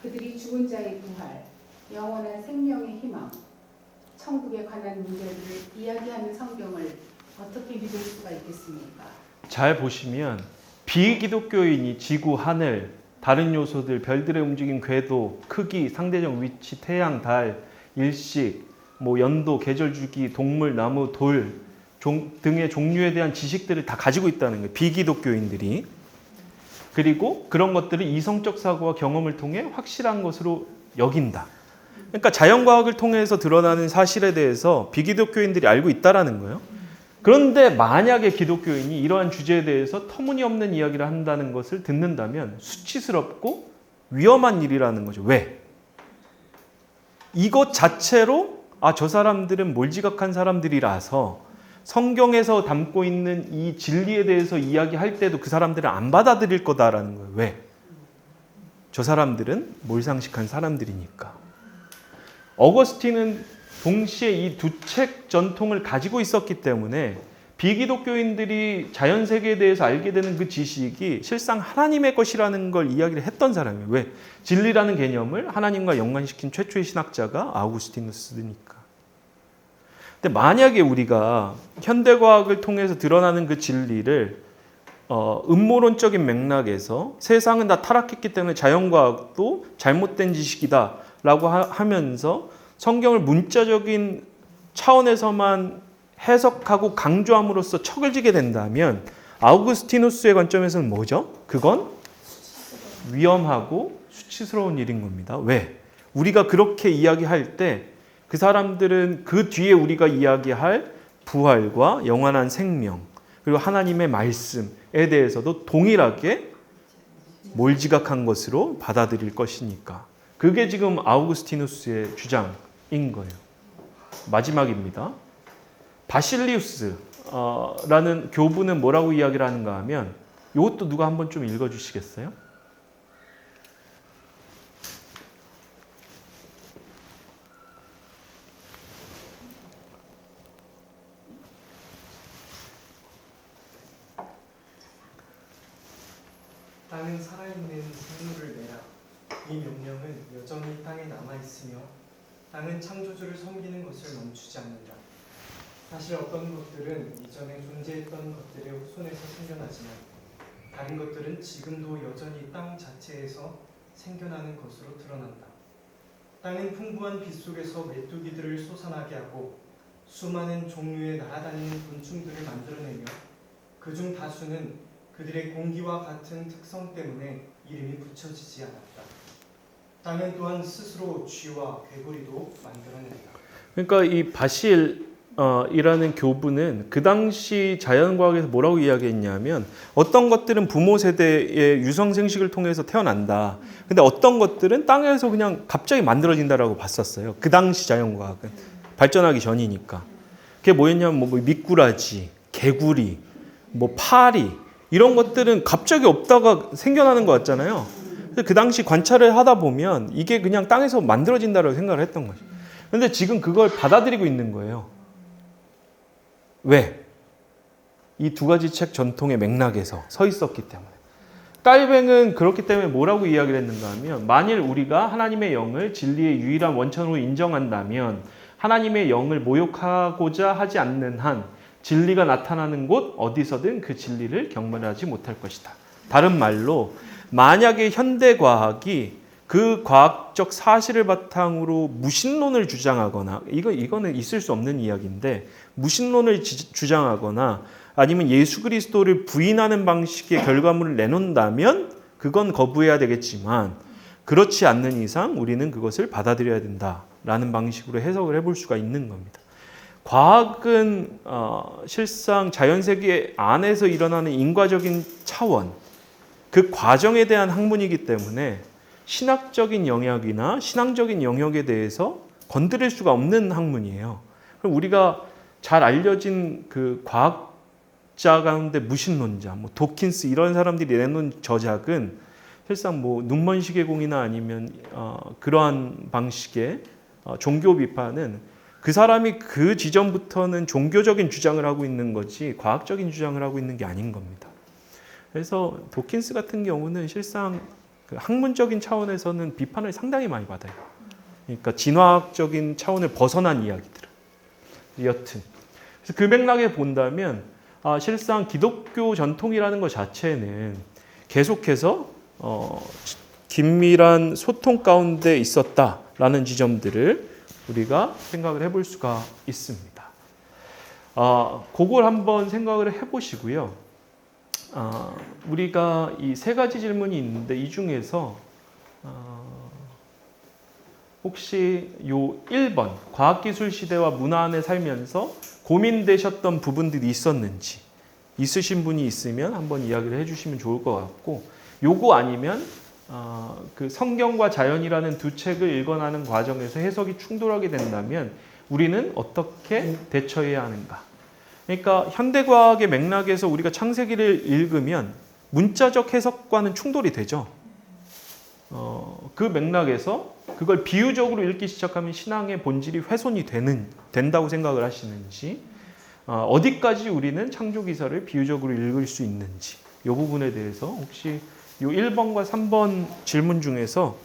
그들이 죽은 자의 부활, 영원한 생명의 희망, 천국에 관한 문제들을 이야기하는 성경을 어떻게 믿을 수가 있겠습니까? 잘 보시면 비기독교인이 지구, 하늘, 다른 요소들, 별들의 움직임, 궤도, 크기, 상대적 위치, 태양, 달, 일식, 연도, 계절 주기, 동물, 나무, 돌 등의 종류에 대한 지식들을 다 가지고 있다는 거예요. 비기독교인들이. 그리고 그런 것들을 이성적 사고와 경험을 통해 확실한 것으로 여긴다. 그러니까 자연과학을 통해서 드러나는 사실에 대해서 비기독교인들이 알고 있다라는 거예요. 그런데 만약에 기독교인이 이러한 주제에 대해서 터무니없는 이야기를 한다는 것을 듣는다면 수치스럽고 위험한 일이라는 거죠. 왜? 이것 자체로 저 사람들은 몰지각한 사람들이라서 성경에서 담고 있는 이 진리에 대해서 이야기할 때도 그 사람들은 안 받아들일 거다라는 거예요. 왜? 저 사람들은 몰상식한 사람들이니까. 어거스틴은 동시에 이 두 책 전통을 가지고 있었기 때문에 비기독교인들이 자연세계에 대해서 알게 되는 그 지식이 실상 하나님의 것이라는 걸 이야기를 했던 사람이에요. 왜? 진리라는 개념을 하나님과 연관시킨 최초의 신학자가 아우구스티누스니까. 근데 만약에 우리가 현대과학을 통해서 드러나는 그 진리를 음모론적인 맥락에서 세상은 다 타락했기 때문에 자연과학도 잘못된 지식이다 라고 하면서 성경을 문자적인 차원에서만 해석하고 강조함으로써 척을 지게 된다면 아우구스티누스의 관점에서는 뭐죠? 그건 위험하고 수치스러운 일인 겁니다. 왜? 우리가 그렇게 이야기할 때 그 사람들은 그 뒤에 우리가 이야기할 부활과 영원한 생명 그리고 하나님의 말씀에 대해서도 동일하게 몰지각한 것으로 받아들일 것이니까. 그게 지금 아우구스티누스의 주장인 거예요. 마지막입니다. 바실리우스라는 교부는 뭐라고 이야기를 하는가 하면 이것도 누가 한번 좀 읽어주시겠어요? 땅은 살아있는 생물을 내라. 이 명령은 여전히 땅에 남아있으며 땅은 창조주를 섬기는 것을 멈추지 않는다. 사실 어떤 것들은 이전에 존재했던 것들의 후손에서 생겨나지만 다른 것들은 지금도 여전히 땅 자체에서 생겨나는 것으로 드러난다. 땅은 풍부한 빛 속에서 메뚜기들을 솟아나게 하고 수많은 종류의 날아다니는 곤충들을 만들어내며 그중 다수는 그들의 공기와 같은 특성 때문에 이름이 붙여지지 않았다. 땅은 또한 스스로 쥐와 개구리도 만들어낸다. 그러니까 이 바실이라는 교부는 그 당시 자연과학에서 뭐라고 이야기했냐면 어떤 것들은 부모 세대의 유성생식을 통해서 태어난다. 근데 어떤 것들은 땅에서 그냥 갑자기 만들어진다라고 봤었어요. 그 당시 자연과학은. 발전하기 전이니까. 그게 뭐였냐면 미꾸라지, 개구리, 파리 이런 것들은 갑자기 없다가 생겨나는 것 같잖아요. 그 당시 관찰을 하다 보면 이게 그냥 땅에서 만들어진다고 생각을 했던 거죠. 그런데 지금 그걸 받아들이고 있는 거예요. 왜? 이 두 가지 책 전통의 맥락에서 서 있었기 때문에. 깔뱅은 그렇기 때문에 뭐라고 이야기를 했는가 하면 만일 우리가 하나님의 영을 진리의 유일한 원천으로 인정한다면 하나님의 영을 모욕하고자 하지 않는 한 진리가 나타나는 곳 어디서든 그 진리를 경멸하지 못할 것이다. 다른 말로 만약에 현대과학이 그 과학적 사실을 바탕으로 무신론을 주장하거나 이거는 있을 수 없는 이야기인데 무신론을 주장하거나 아니면 예수 그리스도를 부인하는 방식의 결과물을 내놓는다면 그건 거부해야 되겠지만 그렇지 않는 이상 우리는 그것을 받아들여야 된다라는 방식으로 해석을 해볼 수가 있는 겁니다. 과학은 실상 자연세계 안에서 일어나는 인과적인 차원, 그 과정에 대한 학문이기 때문에 신학적인 영역이나 신앙적인 영역에 대해서 건드릴 수가 없는 학문이에요. 그럼 우리가 잘 알려진 그 과학자 가운데 무신론자, 뭐 도킨스 이런 사람들이 내놓은 저작은 실상 뭐 눈먼 시계공이나 아니면 그러한 방식의 종교 비판은 그 사람이 그 지점부터는 종교적인 주장을 하고 있는 거지 과학적인 주장을 하고 있는 게 아닌 겁니다. 그래서 도킨스 같은 경우는 실상 그 학문적인 차원에서는 비판을 상당히 많이 받아요. 그러니까 진화학적인 차원을 벗어난 이야기들. 여튼 그래서 그 맥락에 본다면 실상 기독교 전통이라는 것 자체는 계속해서 긴밀한 소통 가운데 있었다라는 지점들을 우리가 생각을 해볼 수가 있습니다. 그걸 한번 생각을 해보시고요. 우리가 이 세 가지 질문이 있는데 이 중에서 혹시 요 1번 과학기술 시대와 문화 안에 살면서 고민되셨던 부분들이 있었는지 있으신 분이 있으면 한번 이야기를 해주시면 좋을 것 같고 요거 아니면 그 성경과 자연이라는 두 책을 읽어나는 과정에서 해석이 충돌하게 된다면 우리는 어떻게 대처해야 하는가? 그러니까 현대과학의 맥락에서 우리가 창세기를 읽으면 문자적 해석과는 충돌이 되죠. 그 맥락에서 그걸 비유적으로 읽기 시작하면 신앙의 본질이 훼손이 된다고 생각을 하시는지 어디까지 우리는 창조기사를 비유적으로 읽을 수 있는지 이 부분에 대해서 혹시 이 1번과 3번 질문 중에서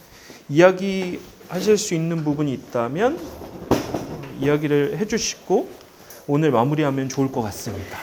이야기하실 수 있는 부분이 있다면 이야기를 해주시고 오늘 마무리하면 좋을 것 같습니다.